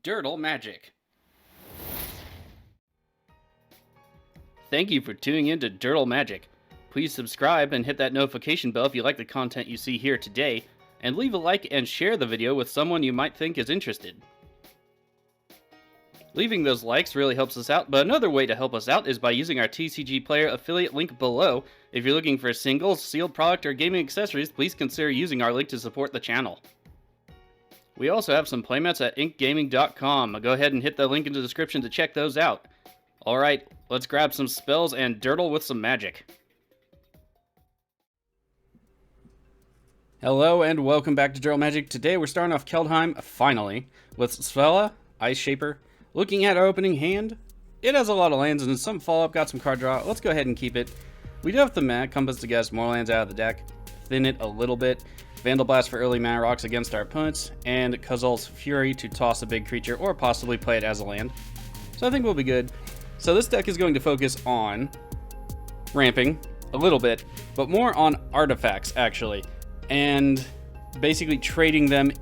Dirtle Magic. Thank you for tuning in to Dirtle Magic. Please subscribe and hit that notification bell if you like the content you see here today, and leave a like and share the video with someone you might think is interested. Leaving those likes really helps us out, but another way to help us out is by using our TCG Player affiliate link below. If you're looking for singles, sealed product, or gaming accessories, please consider using our link to support the channel. We also have some playmats at inkgaming.com. Go ahead and hit the link in the description to check those out. Alright, let's grab some spells and dirtle with some magic. Hello and welcome back to Dirtle Magic. Today we're starting off Kaldheim, finally, with Svella, Ice Shaper. Looking at our opening hand, it has a lot of lands and some follow-up, got some card draw. Let's go ahead and keep it. We do have the mana compass to get us more lands out of the deck, thin it a little bit. Vandal Blast for early mana rocks against our opponents, and Kazal's Fury to toss a big creature or possibly play it as a land. So I think we'll be good. So this deck is going to focus on ramping a little bit, but more on artifacts actually, and basically trading them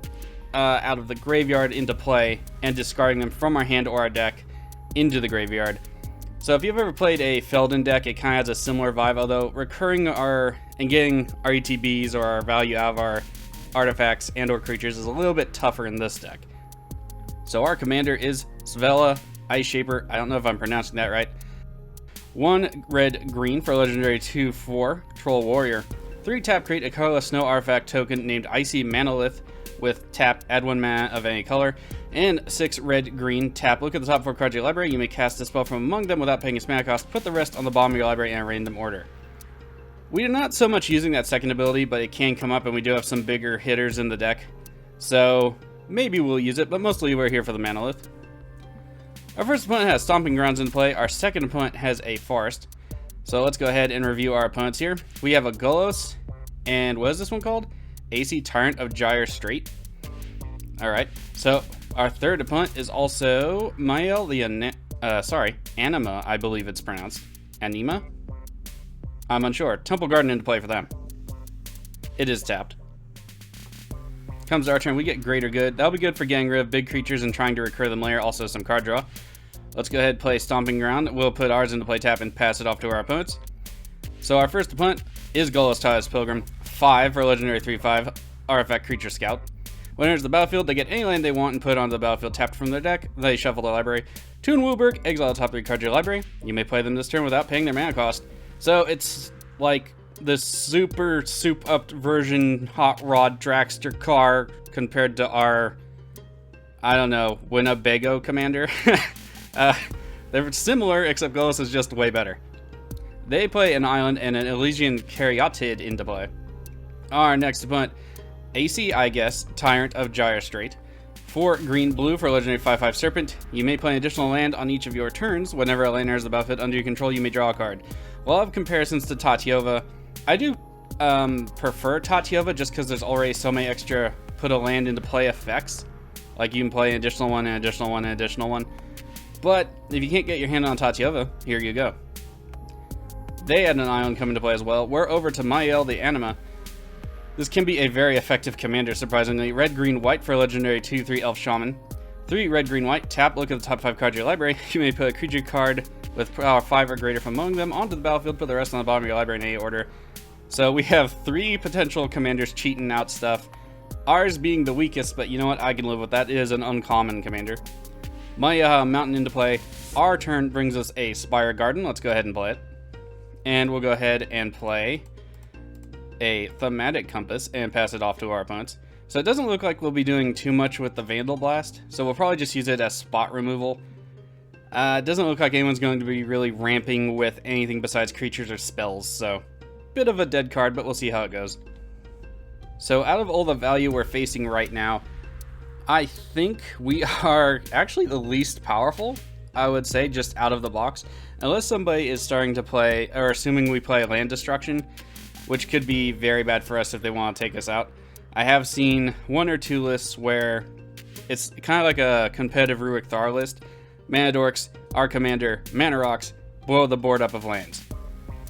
out of the graveyard into play and discarding them from our hand or our deck into the graveyard. So if you've ever played a Feldon deck, it kind of has a similar vibe, although recurring and getting our ETBs or our value out of our artifacts and or creatures is a little bit tougher in this deck. So our commander is Svella, Ice Shaper. I don't know if I'm pronouncing that right. 1 red-green for legendary 2/4 Troll Warrior. 3 tap, create a colorless snow artifact token named Icy Manolith with tap, add 1 mana of any color, and 6 red-green tap. Look at the top 4 cards of your library. You may cast a spell from among them without paying its mana cost. Put the rest on the bottom of your library in a random order. We are not so much using that second ability, but it can come up, and we do have some bigger hitters in the deck. So maybe we'll use it, but mostly we're here for the Manolith. Our first opponent has Stomping Grounds in play. Our second opponent has a Forest. So let's go ahead and review our opponents here. We have a Golos, and what is this one called? Aesi, Tyrant of Gyre Strait. Alright, so our third opponent is also Mayael, Anima, I believe it's pronounced. Anima? I'm unsure. Temple Garden into play for them. It is tapped. Comes our turn, we get Greater Good. That'll be good for getting rid of big creatures and trying to recur them later. Also some card draw. Let's go ahead and play Stomping Ground. We'll put ours into play tap and pass it off to our opponents. So our first opponent is Golos, Tireless Pilgrim. 5 for legendary 3/5 artifact creature scout. When it enters the battlefield, they get any land they want and put it onto the battlefield tapped from their deck. They shuffle their library. Tune Wooburg, exile the top 3 cards of your library. You may play them this turn without paying their mana cost. So it's like the super soup-upped version Hot Rod Dragster car compared to our, I don't know, Winnebago commander. They're similar, except Golos is just way better. They play an island and an Elysian Caryatid into play. Our next opponent, Aesi, I guess, Tyrant of Gyre Strait. 4 green-blue for legendary 5/5 Serpent. You may play an additional land on each of your turns. Whenever a land enters the battlefield under your control, you may draw a card. We'll have comparisons to Tatyova. I do prefer Tatyova just because there's already so many extra put a land into play effects. Like you can play an additional one, an additional one, an additional one. But if you can't get your hand on Tatyova, here you go. They had an island come into play as well. We're over to Mayael, the Anima. This can be a very effective commander, surprisingly. Red, green, white for legendary 2/3 Elf Shaman. 3 red, green, white. Tap, look at the top 5 cards of your library. You may put a creature card with power 5 or greater from among them onto the battlefield. Put the rest on the bottom of your library in any order. So we have 3 potential commanders cheating out stuff. Ours being the weakest, but you know what? I can live with that. It is an uncommon commander. My mountain into play. Our turn brings us a Spire Garden. Let's go ahead and play it. And we'll go ahead and play a Thematic Compass and pass it off to our opponents. So it doesn't look like we'll be doing too much with the Vandal Blast, so we'll probably just use it as spot removal. It doesn't look like anyone's going to be really ramping with anything besides creatures or spells, so bit of a dead card, but we'll see how it goes. So out of all the value we're facing right now, I think we are actually the least powerful, I would say, just out of the box. Unless somebody is starting to play, or assuming we play Land Destruction, which could be very bad for us if they want to take us out. I have seen 1 or 2 lists where it's kind of like a competitive Rurik Thar list. Mana Dorks, our commander, Mana Rocks, blow the board up of lands.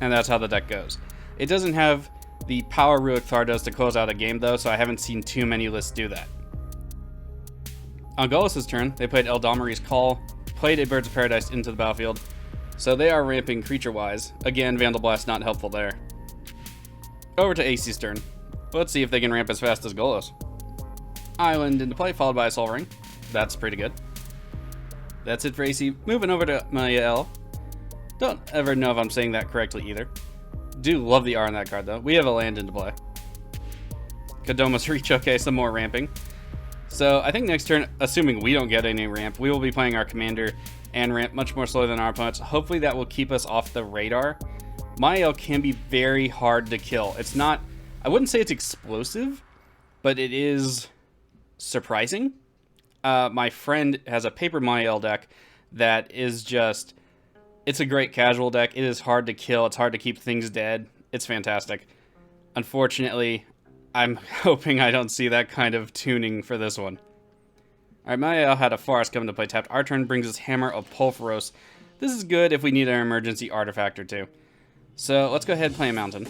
And that's how the deck goes. It doesn't have the power Rurik Thar does to close out a game though, so I haven't seen too many lists do that. On Golos' turn, they played Eldamari's Call, played a Birds of Paradise into the battlefield, so they are ramping creature-wise. Again, Vandal Blast not helpful there. Over to Aesi's turn. Let's see if they can ramp as fast as Golos. Island into play, followed by a Soul Ring. That's pretty good. That's it for Aesi. Moving over to Mayael. Don't ever know if I'm saying that correctly either. Do love the R on that card, though. We have a land into play. Kodoma's Reach. Okay, some more ramping. So I think next turn, assuming we don't get any ramp, we will be playing our commander and ramp much more slowly than our opponents. Hopefully that will keep us off the radar. Mayael can be very hard to kill. It's not, I wouldn't say it's explosive, but it is surprising. My friend has a paper Mayael deck that is just, it's a great casual deck. It is hard to kill. It's hard to keep things dead. It's fantastic. Unfortunately, I'm hoping I don't see that kind of tuning for this one. Alright, Mayael had a Forest come into play tapped. Our turn brings us Hammer of Pulveros. This is good if we need an emergency artifact or two. So let's go ahead and play a Mountain.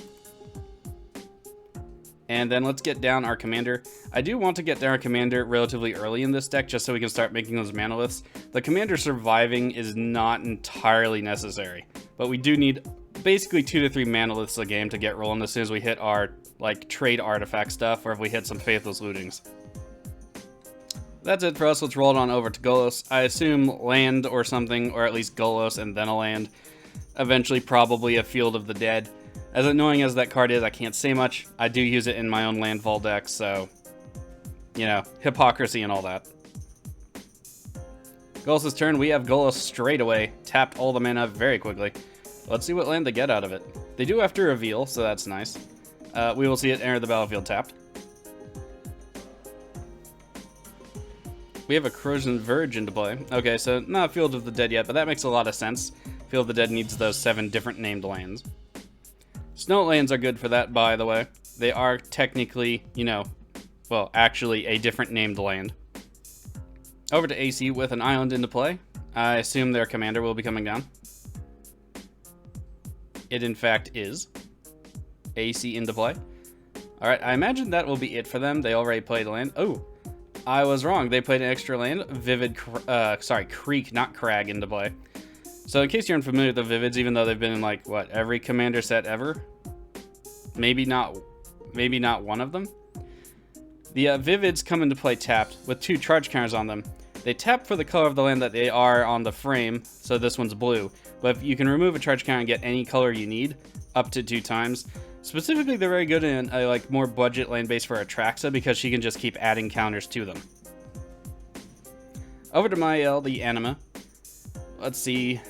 And then let's get down our commander. I do want to get down our commander relatively early in this deck just so we can start making those manoliths. The commander surviving is not entirely necessary, but we do need basically 2 to 3 manoliths a game to get rolling as soon as we hit our like trade artifact stuff or if we hit some Faithless Lootings. That's it for us. Let's roll it on over to Golos. I assume land or something, or at least Golos and then a land. Eventually probably a Field of the Dead. As annoying as that card is, I can't say much. I do use it in my own landfall deck, so, you know, hypocrisy and all that. Golos' turn. We have Golos straight away. Tapped all the mana very quickly. Let's see what land they get out of it. They do have to reveal, so that's nice. We will see it enter the battlefield tapped. We have a Corrosion Verge into play. Okay, so not Field of the Dead yet, but that makes a lot of sense. Field of the Dead needs those 7 different named lands. Snow lands are good for that, by the way. They are technically, you know, well, actually a different named land. Over to Aesi with an island into play. I assume their commander will be coming down. It in fact is. Aesi into play. Alright, I imagine that will be it for them. They already played a land. Oh, I was wrong. They played an extra land. Creek, not Crag, into play. So in case you're unfamiliar with the Vivids, even though they've been in like, what, every commander set ever? Maybe not one of them. The Vivids come into play tapped with 2 charge counters on them. They tap for the color of the land that they are on the frame, so this one's blue. But you can remove a charge counter and get any color you need, up to 2 times. Specifically, they're very good in a like more budget land base for Atraxa because she can just keep adding counters to them. Over to Mayael, the Anima. Let's see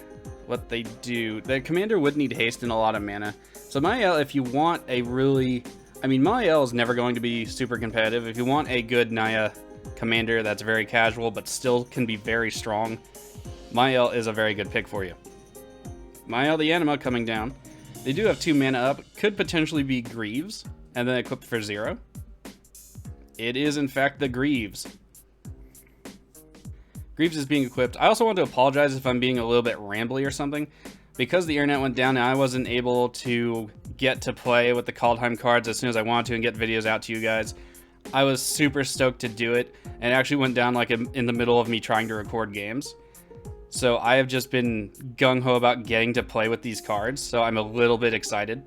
what they do. The commander would need haste and a lot of mana. So Mayael, if you want a really, I mean, Mayael is never going to be super competitive. If you want a good Naya commander that's very casual but still can be very strong, Mayael is a very good pick for you. Mayael, the Anima, coming down. They do have 2 mana up. Could potentially be Greaves, and then equipped for 0. It is, in fact, the Greaves. Greaves is being equipped. I also want to apologize if I'm being a little bit rambly or something. Because the internet went down and I wasn't able to get to play with the Kaldheim cards as soon as I wanted to and get videos out to you guys, I was super stoked to do it, and it actually went down like in the middle of me trying to record games. So I have just been gung-ho about getting to play with these cards, so I'm a little bit excited.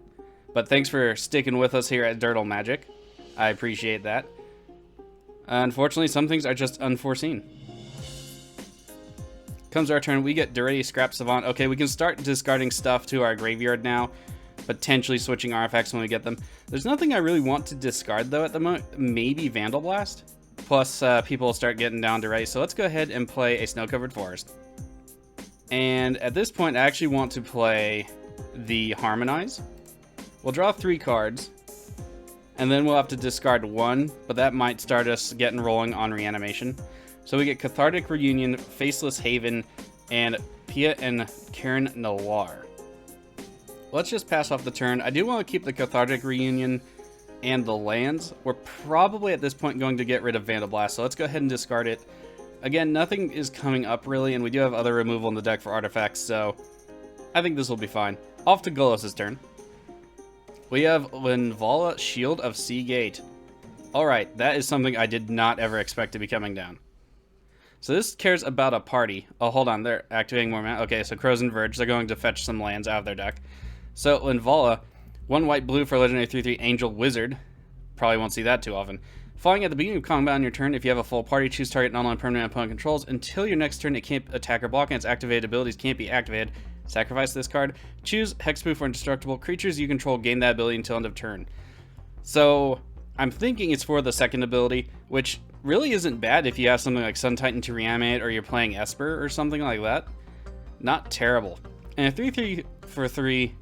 But thanks for sticking with us here at Dirtle Magic. I appreciate that. Unfortunately, some things are just unforeseen. Comes our turn, we get Durity, Scrap Savant. Okay, we can start discarding stuff to our graveyard now, potentially switching artifacts when we get them. There's nothing I really want to discard, though, at the moment. Maybe Vandal Blast. Plus, people will start getting down to Durity, so let's go ahead and play a Snow-Covered Forest. And at this point, I actually want to play the Harmonize. We'll draw 3 cards, and then we'll have to discard 1, but that might start us getting rolling on Reanimation. So we get Cathartic Reunion, Faceless Haven, and Pia and Karen Noir. Let's just pass off the turn. I do want to keep the Cathartic Reunion and the lands. We're probably at this point going to get rid of Vandal Blast, so let's go ahead and discard it. Again, nothing is coming up really, and we do have other removal in the deck for artifacts, so I think this will be fine. Off to Golos' turn. We have Linvala, Shield of Seagate. Alright, that is something I did not ever expect to be coming down. So this cares about a party. Oh, hold on, they're activating more mana. Okay, so Crows and Verge, they're going to fetch some lands out of their deck. So Linvala, 1 white blue for legendary 3/3 Angel Wizard. Probably won't see that too often. Falling at the beginning of combat on your turn, if you have a full party, choose target non-land permanent opponent controls. Until your next turn, it can't attack or block, and its activated abilities can't be activated. Sacrifice this card. Choose Hexproof or Indestructible. Creatures you control gain that ability until end of turn. So I'm thinking it's for the second ability, which really isn't bad if you have something like Sun Titan to reanimate or you're playing Esper or something like that. Not terrible. And a 3/3 for 3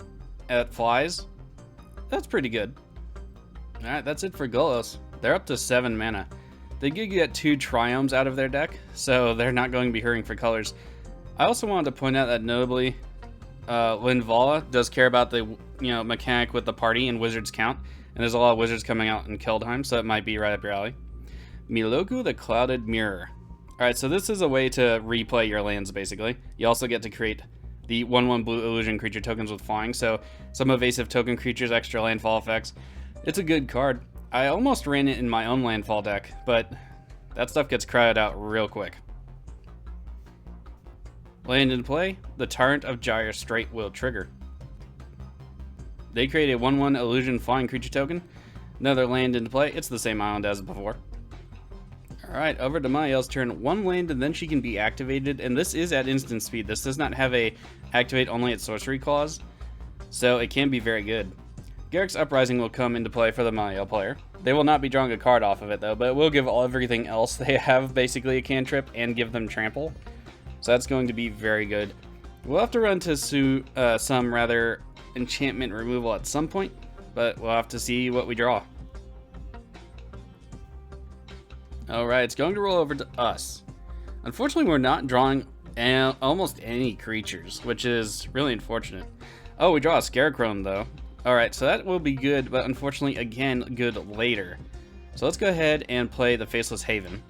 at flies, that's pretty good. Alright, that's it for Golos. They're up to 7 mana. They did get 2 Triomes out of their deck, so they're not going to be hurrying for colors. I also wanted to point out that notably, Linvala does care about the mechanic with the party and wizards count, and there's a lot of wizards coming out in Kaldheim, so it might be right up your alley. Miloku the Clouded Mirror. Alright, so this is a way to replay your lands, basically. You also get to create the 1/1 blue illusion creature tokens with flying, so some evasive token creatures, extra landfall effects. It's a good card. I almost ran it in my own landfall deck, but that stuff gets crowded out real quick. Land into play, the Tyrant of Gyre Strait will trigger. They create a 1/1 illusion flying creature token. Another land into play, it's the same island as before. Alright, over to Mayael's turn. 1 land and then she can be activated, and this is at instant speed. This does not have a activate only at sorcery clause, so it can be very good. Garruk's Uprising will come into play for the Mayael player. They will not be drawing a card off of it though, but it will give everything else they have basically a cantrip and give them trample. So that's going to be very good. We'll have to run to some rather enchantment removal at some point, but we'll have to see what we draw. Alright, it's going to roll over to us. Unfortunately, we're not drawing almost any creatures, which is really unfortunate. Oh, we draw a Scarecrow though. Alright, so that will be good, but unfortunately, again, good later. So let's go ahead and play the Faceless Haven.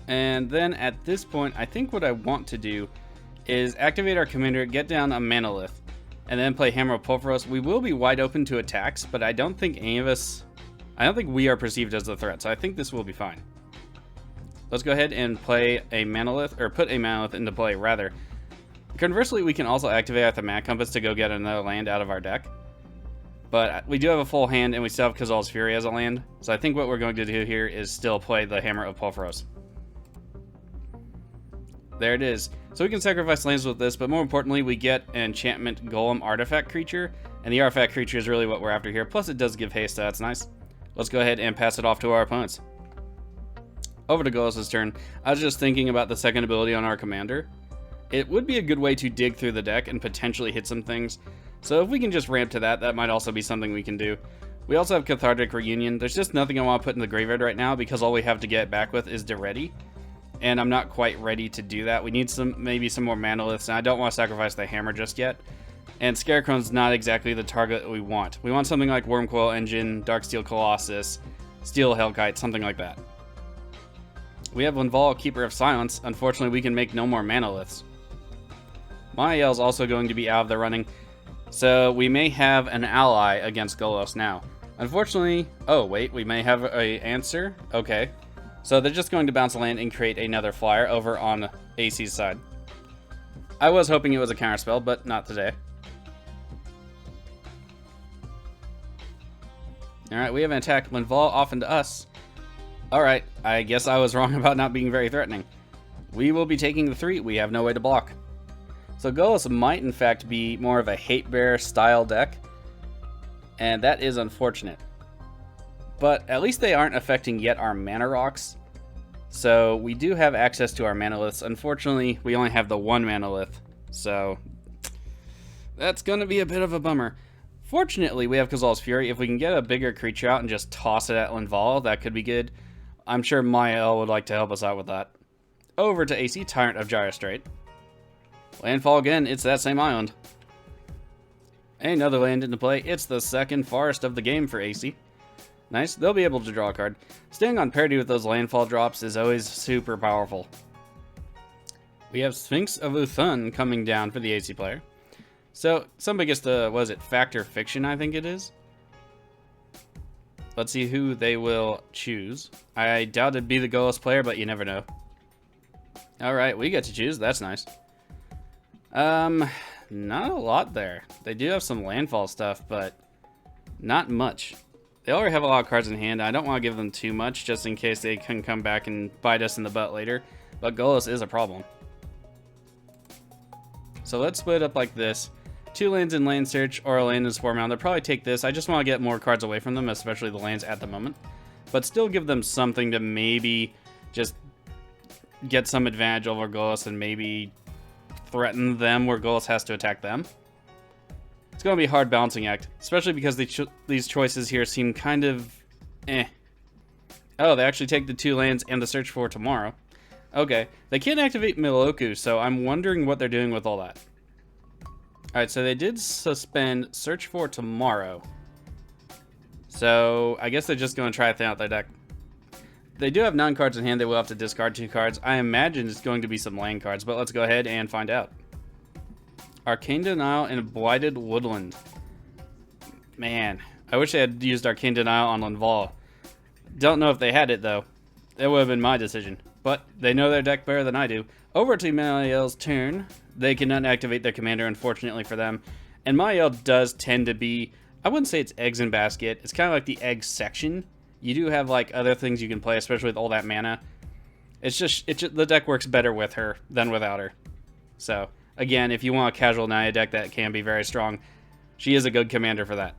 And then at this point, I think what I want to do is activate our commander, get down a Manalith, and then play Hammer of Pulveros. We will be wide open to attacks, but I don't think we are perceived as a threat, so I think this will be fine. Let's go ahead and play a Manalith, or put a Manalith into play, rather. Conversely, we can also activate our Thematic Compass to go get another land out of our deck. But we do have a full hand, and we still have Kazal's Fury as a land, so I think what we're going to do here is still play the Hammer of Pulveros. There it is. So we can sacrifice lands with this, but more importantly, we get an enchantment golem artifact creature, and the artifact creature is really what we're after here. Plus, it does give haste, so that's nice. Let's go ahead and pass it off to our opponents. Over to Golos' turn. I was just thinking about the second ability on our commander. It would be a good way to dig through the deck and potentially hit some things. So if we can just ramp to that, that might also be something we can do. We also have Cathartic Reunion. There's just nothing I want to put in the graveyard right now because all we have to get back with is Deretti. And I'm not quite ready to do that. We need maybe some more Manaliths, and I don't want to sacrifice the hammer just yet. And Scarecrow's not exactly the target we want. We want something like Wormcoil Engine, Darksteel Colossus, Steel Hellkite, something like that. We have Linvala, Keeper of Silence. Unfortunately, we can make no more Manaliths. Mayael's also going to be out of the running, so we may have an ally against Golos now. Unfortunately, oh wait, we may have an answer? Okay. So they're just going to bounce a land and create another flyer over on Aesi's side. I was hoping it was a counterspell, but not today. Alright, we have an attack. Linvala off into us. Alright, I guess I was wrong about not being very threatening. We will be taking the 3. We have no way to block. So Golos might in fact be more of a hate bear style deck, and that is unfortunate. But at least they aren't affecting yet our mana rocks. So we do have access to our Manaliths. Unfortunately, we only have the 1 Manalith. So that's going to be a bit of a bummer. Fortunately, we have Kazal's Fury. If we can get a bigger creature out and just toss it at Linvala, that could be good. I'm sure Mayael would like to help us out with that. Over to Aesi, Tyrant of Gyre Strait. Landfall again, it's that same island. Another land into play. It's the second forest of the game for Aesi. Nice, they'll be able to draw a card. Staying on parity with those landfall drops is always super powerful. We have Sphinx of Uthun coming down for the Aesi player. So, somebody gets the, what is it, Fact or Fiction, I think it is? Let's see who they will choose. I doubt it'd be the Golos player, but you never know. Alright, we get to choose. That's nice. Not a lot there. They do have some landfall stuff, but not much. They already have a lot of cards in hand. I don't want to give them too much, just in case they can come back and bite us in the butt later. But Golos is a problem. So let's split up like this. 2 lands in land search or a land in spore mound. They'll probably take this. I just want to get more cards away from them, especially the lands at the moment. But still give them something to maybe just get some advantage over Golos and maybe threaten them where Golos has to attack them. It's going to be a hard balancing act, especially because these choices here seem kind of eh. Oh, they actually take the 2 lands and the search for tomorrow. Okay, they can't activate Miloku, so I'm wondering what they're doing with all that. Alright, so they did suspend search for tomorrow. So I guess they're just going to try to thin out their deck. They do have 9 cards in hand. They will have to discard 2 cards. I imagine it's going to be some land cards, but let's go ahead and find out. Arcane Denial and Blighted Woodland. Man, I wish they had used Arcane Denial on Linval. Don't know if they had it, though. That would have been my decision. But they know their deck better than I do. Over to Mayael's turn. They cannot activate their commander, unfortunately for them. And Mayael does tend to be, I wouldn't say it's eggs in basket. It's kind of like the egg section. You do have like other things you can play, especially with all that mana. It's just the deck works better with her than without her. So again, if you want a casual Naya deck that can be very strong, she is a good commander for that.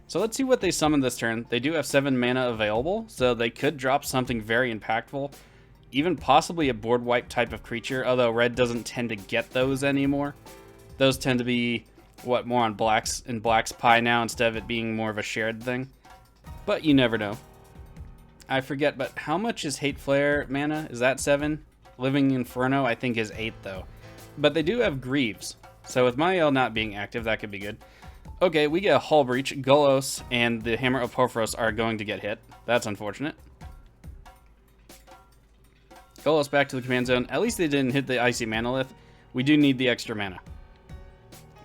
So let's see what they summon this turn. They do have 7 mana available, so they could drop something very impactful. Even possibly a board wipe type of creature, although red doesn't tend to get those anymore. Those tend to be, what, more on blacks and black's pie now instead of it being more of a shared thing. But you never know. I forget, but how much is Hate Flare mana? Is that 7? Living Inferno, I think, is 8, though. But they do have Greaves, so with Mayael not being active, that could be good. Okay, we get a Hull Breach. Golos and the Hammer of Porphyros are going to get hit. That's unfortunate. Golos back to the command zone. At least they didn't hit the Icy Manolith. We do need the extra mana.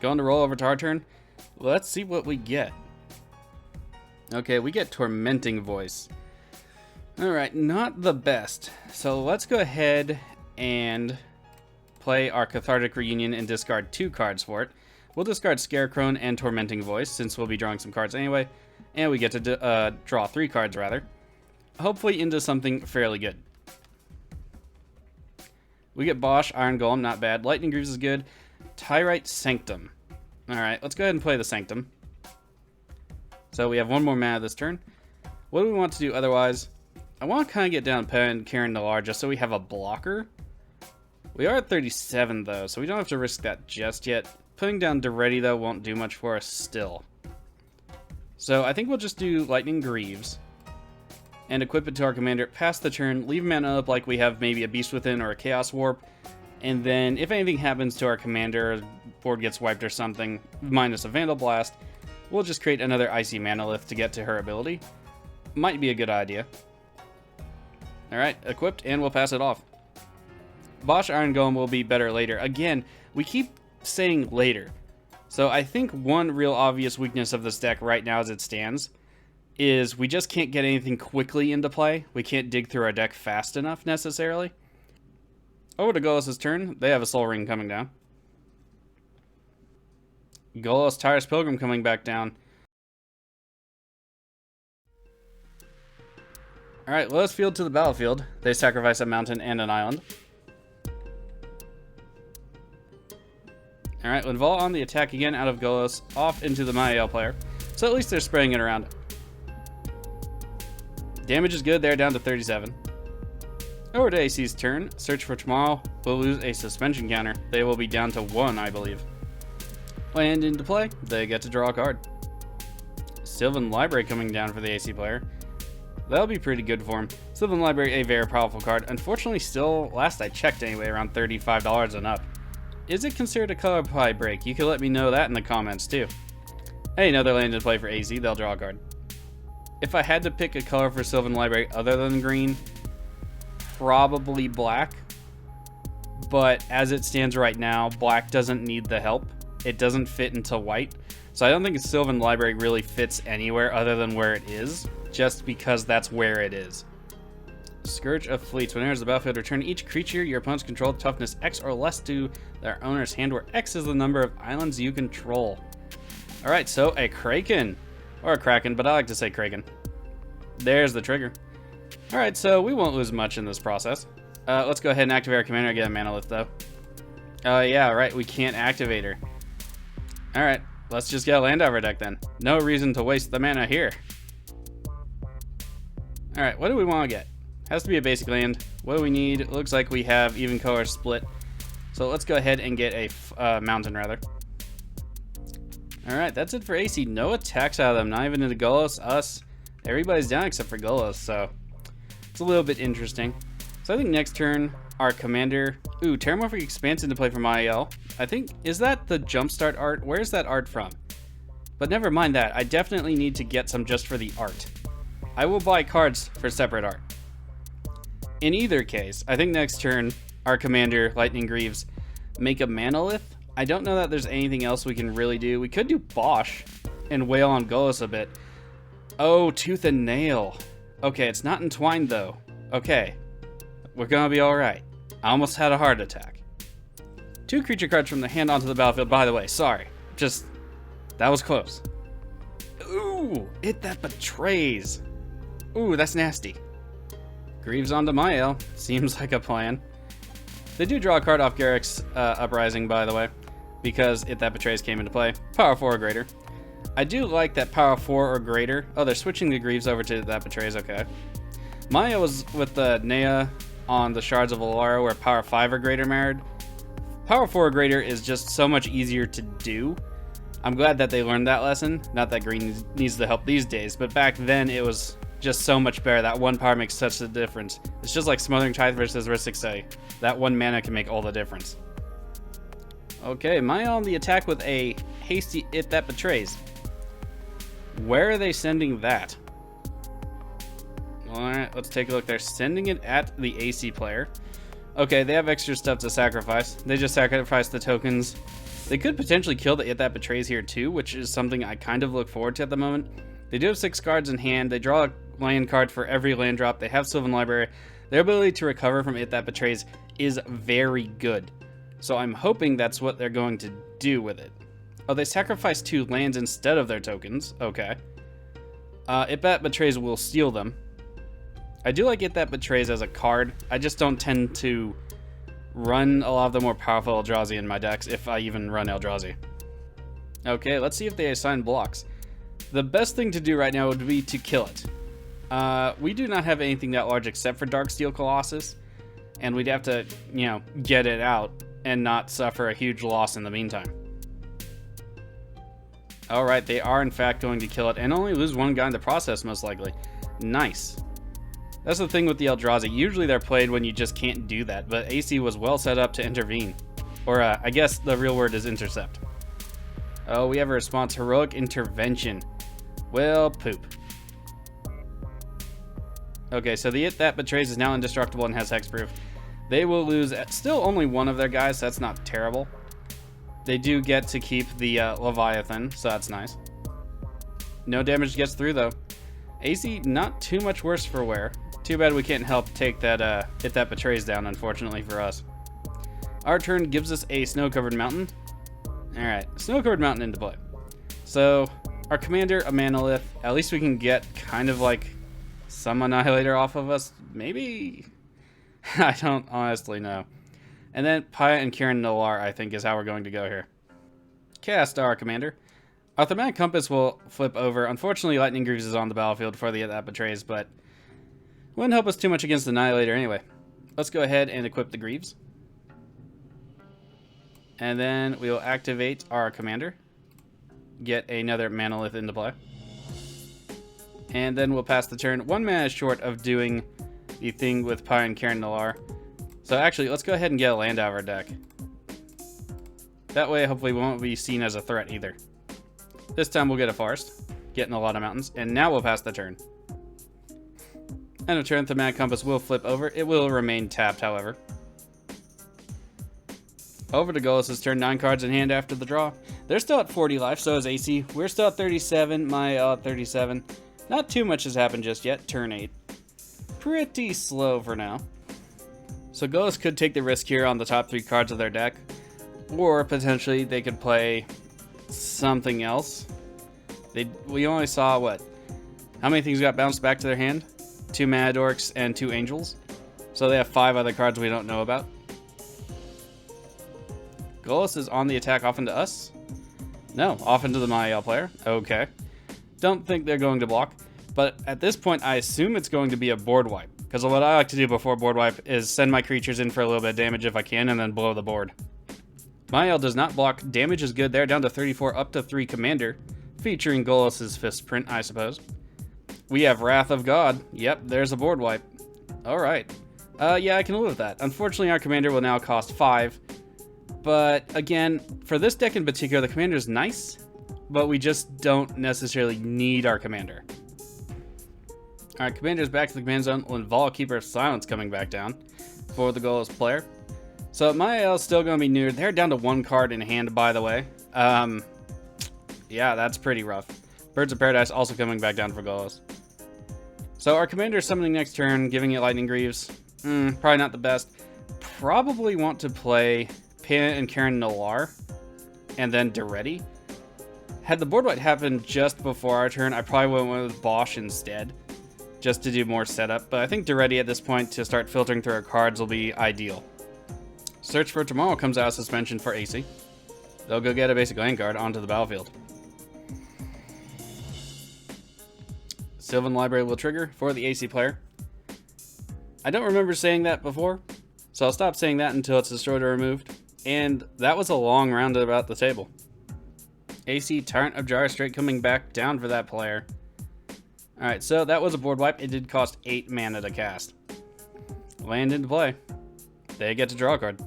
Going to roll over to our turn. Let's see what we get. Okay, we get Tormenting Voice. Alright, not the best. So let's go ahead and play our Cathartic Reunion and discard 2 cards for it. We'll discard Scarecrow and Tormenting Voice, since we'll be drawing some cards anyway. And we get to draw 3 cards, rather. Hopefully into something fairly good. We get Bosch, Iron Golem, not bad. Lightning Greaves is good. Tyrite Sanctum. Alright, let's go ahead and play the Sanctum. So we have 1 more mana this turn. What do we want to do otherwise? I want to kind of get down Pen, Karen Nalar, just so we have a blocker. We are at 37, though, so we don't have to risk that just yet. Putting down Deretti, though, won't do much for us still. So I think we'll just do Lightning Greaves. And equip it to our commander, pass the turn, leave mana up like we have maybe a Beast Within or a Chaos Warp, and then if anything happens to our commander, board gets wiped or something, minus a Vandal Blast, we'll just create another Icy Manolith to get to her ability. Might be a good idea. Alright, equipped, and we'll pass it off. Bosch Iron Golem will be better later. Again, we keep saying later. So I think one real obvious weakness of this deck right now as it stands is we just can't get anything quickly into play. We can't dig through our deck fast enough, necessarily. Over to Golos' turn. They have a Soul Ring coming down. Golos Tyrus Pilgrim coming back down. Alright, lowest field to the battlefield. They sacrifice a mountain and an island. Alright, Linval on the attack again out of Golos, off into the Mayael player. So at least they're spraying it around. Damage is good there, down to 37. Over to Aesi's turn. Search for tomorrow. We'll lose a suspension counter. They will be down to 1, I believe. Land into play. They get to draw a card. Sylvan Library coming down for the Aesi player. That'll be pretty good for him. Sylvan Library, a very powerful card. Unfortunately, still, last I checked anyway, around $35 and up. Is it considered a color pie break? You can let me know that in the comments, too. Hey, another land in play for Aesi. They'll draw a card. If I had to pick a color for Sylvan Library other than green, probably black. But as it stands right now, black doesn't need the help. It doesn't fit into white. So I don't think Sylvan Library really fits anywhere other than where it is. just because that's where it is. Scourge of Fleets. When it enters the battlefield, return each creature your opponents control toughness X or less to their owner's hand, where X is the number of islands you control. Alright, so a Kraken. Or a Kraken, but I like to say Kraken. There's the trigger. Alright, so we won't lose much in this process. Let's go ahead and activate our commander and get a mana lift, though. Yeah, right, we can't activate her. Alright, let's just get a land out of our deck then. No reason to waste the mana here. Alright, what do we want to get? Has to be a basic land. What do we need? It looks like we have even color split. So let's go ahead and get a mountain, rather. Alright, that's it for Aesi. No attacks out of them. Not even into Golos, us. Everybody's down except for Golos, so it's a little bit interesting. So I think next turn, our commander... Ooh, Terramorphic Expanse into play for Mayael. I think... Is that the Jumpstart art? Where's that art from? But never mind that. I definitely need to get some just for the art. I will buy cards for separate art. In either case, I think next turn, our commander, Lightning Greaves, make a Manolith. I don't know that there's anything else we can really do. We could do Bosch and wail on Golos a bit. Oh, Tooth and Nail. Okay, it's not entwined, though. Okay, we're gonna be alright. I almost had a heart attack. 2 creature cards from the hand onto the battlefield, by the way. Sorry. Just, that was close. Ooh, It That Betrays. Ooh, that's nasty. Greaves onto Mayael. Seems like a plan. They do draw a card off Garrick's Uprising, by the way, because It That Betrays came into play. Power 4 or greater. I do like that Power 4 or greater. Oh, they're switching the Greaves over to It That Betrays, okay. Maya was with the Nea on the Shards of Alara, where Power 5 or greater mattered. Power 4 or greater is just so much easier to do. I'm glad that they learned that lesson. Not that green needs the help these days, but back then it was just so much better. That one power makes such a difference. It's just like Smothering Tithe versus Rhystic Study. That one mana can make all the difference. Okay, Maya on the attack with a hasty It That Betrays. Where are they sending that? Alright, let's take a look. They're sending it at the Aesi player. Okay, they have extra stuff to sacrifice. They just sacrifice the tokens. They could potentially kill the It That Betrays here too, which is something I kind of look forward to at the moment. They do have 6 cards in hand. They draw a land card for every land drop. They have Sylvan Library. Their ability to recover from It That Betrays is very good. So I'm hoping that's what they're going to do with it. Oh, they sacrifice 2 lands instead of their tokens. Okay. It That Betrays will steal them. I do like It That Betrays as a card. I just don't tend to run a lot of the more powerful Eldrazi in my decks, if I even run Eldrazi. Okay, let's see if they assign blocks. The best thing to do right now would be to kill it. We do not have anything that large except for Darksteel Colossus, and we'd have to, you know, get it out and not suffer a huge loss in the meantime. Alright, they are in fact going to kill it and only lose 1 guy in the process, most likely. Nice. That's the thing with the Eldrazi. Usually they're played when you just can't do that, but Aesi was well set up to intervene. Or, I guess the real word is intercept. Oh, we have a response. Heroic Intervention. Well, poop. Okay, so the It That Betrays is now indestructible and has hexproof. They will lose still only 1 of their guys, so that's not terrible. They do get to keep the Leviathan, so that's nice. No damage gets through, though. Aesi, not too much worse for wear. Too bad we can't help take that It That Betrays down, unfortunately for us. Our turn gives us a snow-covered mountain. Alright, snow-covered mountain into play. So, our commander, a Manolith. At least we can get kind of like some Annihilator off of us. Maybe? I don't honestly know. And then Paya and Kieran Noir, I think, is how we're going to go here. Cast our commander. Our Thematic Compass will flip over. Unfortunately, Lightning Greaves is on the battlefield for the That Betrays, but wouldn't help us too much against the Annihilator anyway. Let's go ahead and equip the Greaves. And then we will activate our commander. Get another Manolith into play. And then we'll pass the turn. 1 mana short of doing the thing with Paya and Kieran Noir. So actually, let's go ahead and get a land out of our deck. That way, hopefully, we won't be seen as a threat either. This time, we'll get a forest, getting a lot of mountains, and now we'll pass the turn. End of turn, Thematic Compass will flip over. It will remain tapped, however. Over to Golos' turn, 9 cards in hand after the draw. They're still at 40 life, so is Aesi. We're still at 37, Mayael at 37. Not too much has happened just yet. Turn 8. Pretty slow for now. So Golos could take the risk here on the top 3 cards of their deck. Or potentially they could play something else. We only saw, what? How many things got bounced back to their hand? 2 Mana Dorks and 2 Angels. So they have 5 other cards we don't know about. Golos is on the attack off into us. No, off into the Mayael player. Okay. Don't think they're going to block. But at this point, I assume it's going to be a board wipe. Because what I like to do before board wipe is send my creatures in for a little bit of damage if I can, and then blow the board. Mayael does not block. Damage is good there, down to 34, up to 3 commander. Featuring Golos' fist print, I suppose. We have Wrath of God. Yep, there's a board wipe. Alright. Yeah, I can live with that. Unfortunately, our commander will now cost 5. But, again, for this deck in particular, the commander is nice, but we just don't necessarily need our commander. Alright, commander's back to the command zone. Linval, Keeper of Silence, coming back down for the Golos player. So, Mayael is still going to be neutered. They're down to 1 card in hand, by the way. Yeah, that's pretty rough. Birds of Paradise also coming back down for Golos. So our commander is summoning next turn, giving it Lightning Greaves. Probably not the best. Probably want to play Payment and Karen Nalar, and then Duretti. Had the board wipe happened just before our turn, I probably went with Bosch instead, just to do more setup. But I think Duretti at this point to start filtering through our cards will be ideal. Search for Tomorrow comes out of suspension for Aesi. They'll go get a basic land card onto the battlefield. Sylvan Library will trigger for the Aesi player. I don't remember saying that before, so I'll stop saying that until it's destroyed or removed. And that was a long roundabout the table. Aesi, Tyrant of Jar straight coming back down for that player. Alright, so that was a board wipe. It did cost 8 mana to cast. Land into play. They get to draw a card.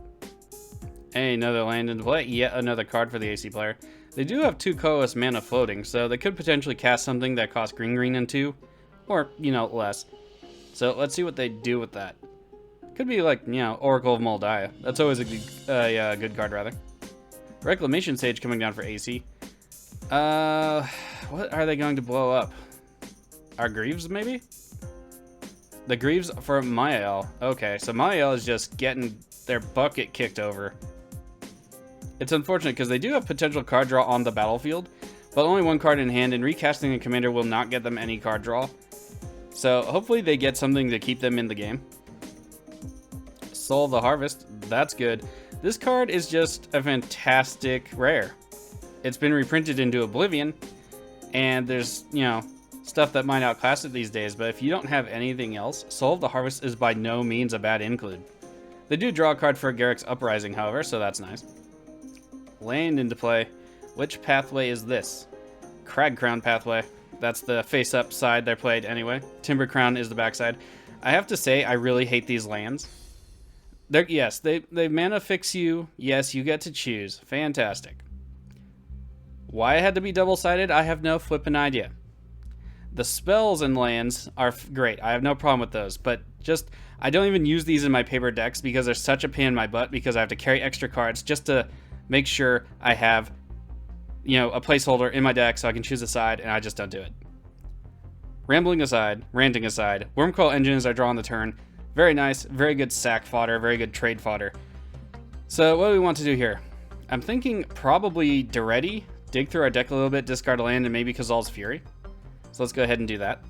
Another land into play. Yet another card for the Aesi player. They do have 2 colorless mana floating, so they could potentially cast something that costs green and 2. Or, you know, less. So let's see what they do with that. Could be like, you know, Oracle of Moldiah. That's always a good card, rather. Reclamation Sage coming down for Aesi. What are they going to blow up? Our Greaves, maybe? The Greaves for Mayael. Okay, so Mayael is just getting their bucket kicked over. It's unfortunate because they do have potential card draw on the battlefield, but only 1 card in hand, and recasting a commander will not get them any card draw. So hopefully they get something to keep them in the game. Soul of the Harvest, that's good. This card is just a fantastic rare. It's been reprinted into Oblivion, and there's, you know, stuff that might outclass it these days, but if you don't have anything else, Soul of the Harvest is by no means a bad include. They do draw a card for Garrick's Uprising, however, so that's nice. Land into play. Which pathway is this? Crag Crown pathway. That's the face-up side they're played anyway. Timber Crown is the backside. I have to say, I really hate these lands. Yes, they mana fix you. Yes, you get to choose. Fantastic. Why it had to be double-sided, I have no flippin' idea. The spells and lands are great. I have no problem with those, but just, I don't even use these in my paper decks because they're such a pain in my butt because I have to carry extra cards just to make sure I have, you know, a placeholder in my deck so I can choose a side, and I just don't do it. Rambling aside, ranting aside, Wormcoil Engine is our draw on the turn. Very nice, very good sack fodder, very good trade fodder. So what do we want to do here? I'm thinking probably Duretti, dig through our deck a little bit, discard a land, and maybe Kazal's Fury. So let's go ahead and do that.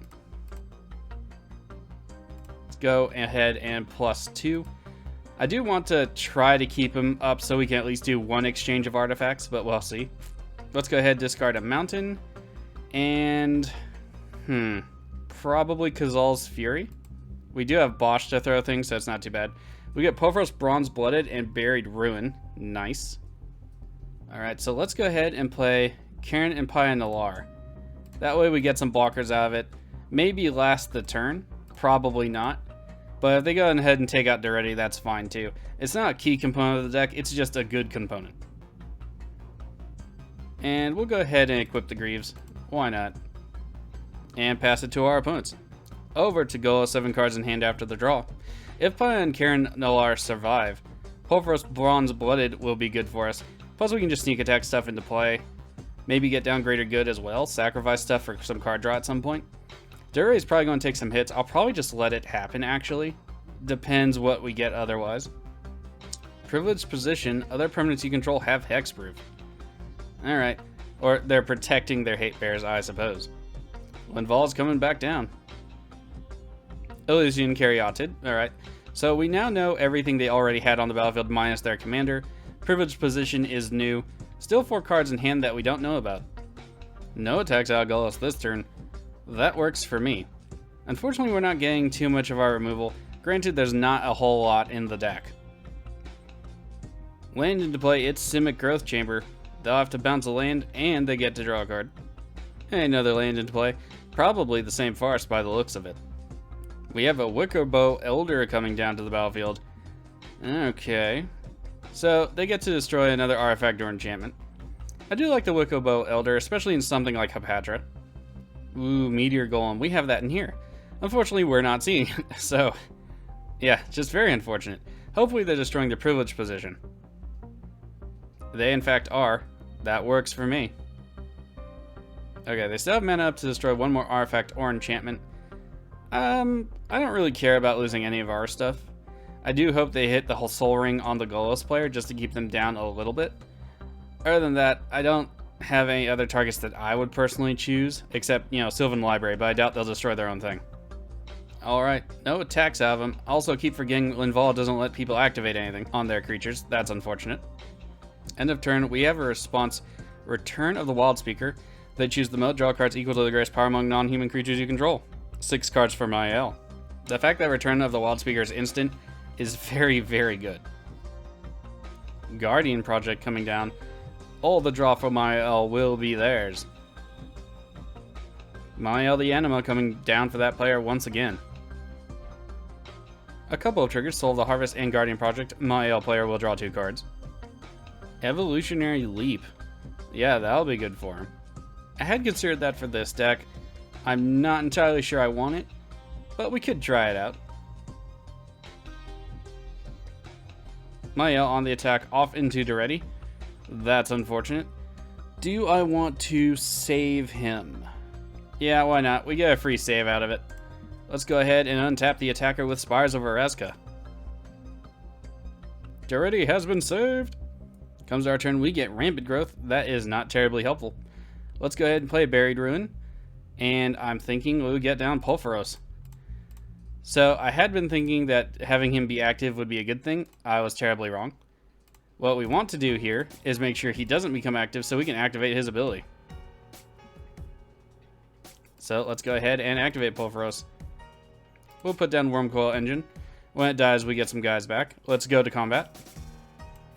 Let's go ahead and +2. I do want to try to keep him up so we can at least do 1 exchange of artifacts, but we'll see. Let's go ahead and discard a mountain. And, probably Kazal's Fury. We do have Bosch to throw things, so it's not too bad. We get Pofros Bronze Blooded and Buried Ruin. Nice. Alright, so let's go ahead and play Karen and Paya Nalar. That way we get some blockers out of it. Maybe last the turn. Probably not. But if they go ahead and take out Duretti, that's fine too. It's not a key component of the deck, it's just a good component. And we'll go ahead and equip the Greaves. Why not? And pass it to our opponents. Over to Golos, 7 cards in hand after the draw. If Paya and Karen Nalar survive, Pulveros Bronze Blooded will be good for us. Plus we can just sneak attack stuff into play. Maybe get down Greater Good as well. Sacrifice stuff for some card draw at some point. Dure is probably going to take some hits. I'll probably just let it happen, actually. Depends what we get otherwise. Privileged position. Other permanents you control have hexproof. Alright. Or they're protecting their hate bears, I suppose. Linval's coming back down. Illusion Caryatid. Alright. So we now know everything they already had on the battlefield minus their commander. Privileged position is new. Still 4 cards in hand that we don't know about. No attacks out of Golos this turn. That works for me. Unfortunately, we're not getting too much of our removal. Granted, there's not a whole lot in the deck. Land into play, it's Simic Growth Chamber. They'll have to bounce a land, and they get to draw a card. And another land into play. Probably the same farce by the looks of it. We have a Wickerbow Elder coming down to the battlefield. Okay. So, they get to destroy another artifact or enchantment. I do like the Wickerbow Elder, especially in something like Hapatra. Ooh, Meteor Golem. We have that in here. Unfortunately, we're not seeing it. So, yeah, just very unfortunate. Hopefully they're destroying the privileged position. They, in fact, are. That works for me. Okay, they still have mana up to destroy one more artifact or enchantment. I don't really care about losing any of our stuff. I do hope they hit the whole Soul Ring on the Golos player just to keep them down a little bit. Other than that, I don't have any other targets that I would personally choose, except, Sylvan Library, but I doubt they'll destroy their own thing. Alright, no attacks out of them. Also, keep forgetting Linval doesn't let people activate anything on their creatures. That's unfortunate. End of turn, we have a response. Return of the Wild Speaker. They choose the mode, draw cards equal to the greatest power among non-human creatures you control. 6 cards for Mayael. The fact that Return of the Wild Speaker is instant is very, very good. Guardian Project coming down. All the draw for Mayael will be theirs. Mayael the Anima coming down for that player once again. A couple of triggers, Soul of the Harvest and Guardian Project. Mayael player will draw 2 cards. Evolutionary Leap. Yeah, that'll be good for him. I had considered that for this deck. I'm not entirely sure I want it, but we could try it out. Mayael on the attack, off into Duretti. That's unfortunate. Do I want to save him? Yeah, why not? We get a free save out of it. Let's go ahead and untap the attacker with Spires of Orazca. Duretti has been saved. Comes our turn, we get Rampant Growth. That is not terribly helpful. Let's go ahead and play Buried Ruin. And I'm thinking we'll get down Pulveros. So I had been thinking that having him be active would be a good thing. I was terribly wrong. What we want to do here is make sure he doesn't become active so we can activate his ability. So let's go ahead and activate Pulveros. We'll put down Wormcoil Engine. When it dies, we get some guys back. Let's go to combat.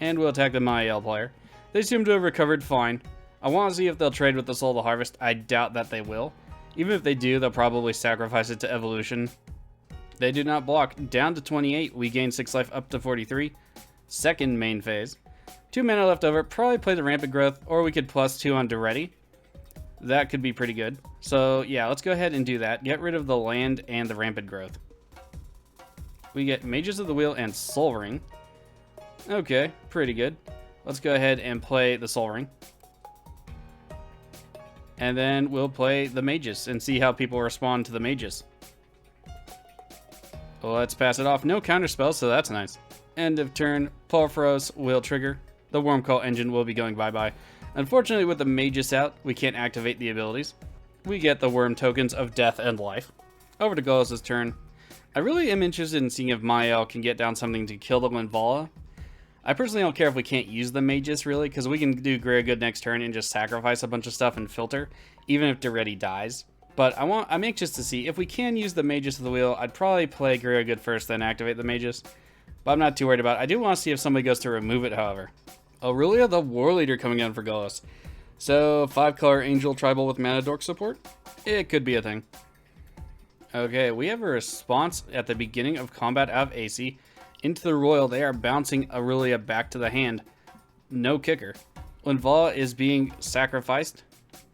And we'll attack the Mayael player. They seem to have recovered fine. I want to see if they'll trade with the Soul of the Harvest. I doubt that they will. Even if they do, they'll probably sacrifice it to Evolution. They do not block. Down to 28. We gain 6 life up to 43. Second main phase. 2 mana left over. Probably play the Rampant Growth, or we could +2 on Duretti. That could be pretty good. So yeah, let's go ahead and do that. Get rid of the land and the Rampant Growth. We get Mages of the Wheel and Soul Ring. Okay, pretty good. Let's go ahead and play the Soul Ring. And then we'll play the Mages and see how people respond to the Mages. Let's pass it off. No counter spells, so that's nice. End of turn. Pulveros will trigger. The Wormcoil Engine will be going bye-bye. Unfortunately, with the Mages out, we can't activate the abilities. We get the Worm tokens of Death and Life. Over to Golos' turn. I really am interested in seeing if Mayael can get down something to kill the Linvala. I personally don't care if we can't use the Mages, really, because we can do Greater Good next turn and just sacrifice a bunch of stuff and filter, even if Duretti dies. But I'm anxious to see. If we can use the Mages of the Wheel, I'd probably play Greater Good first, then activate the Mages. But I'm not too worried about it. I do want to see if somebody goes to remove it, however. Aurelia the War Leader coming in for Golos. So, 5-color Angel Tribal with Mana Dork support? It could be a thing. Okay, we have a response at the beginning of combat out of Aesi. Into the Royal, they are bouncing Aurelia back to the hand. No kicker. When Vala is being sacrificed,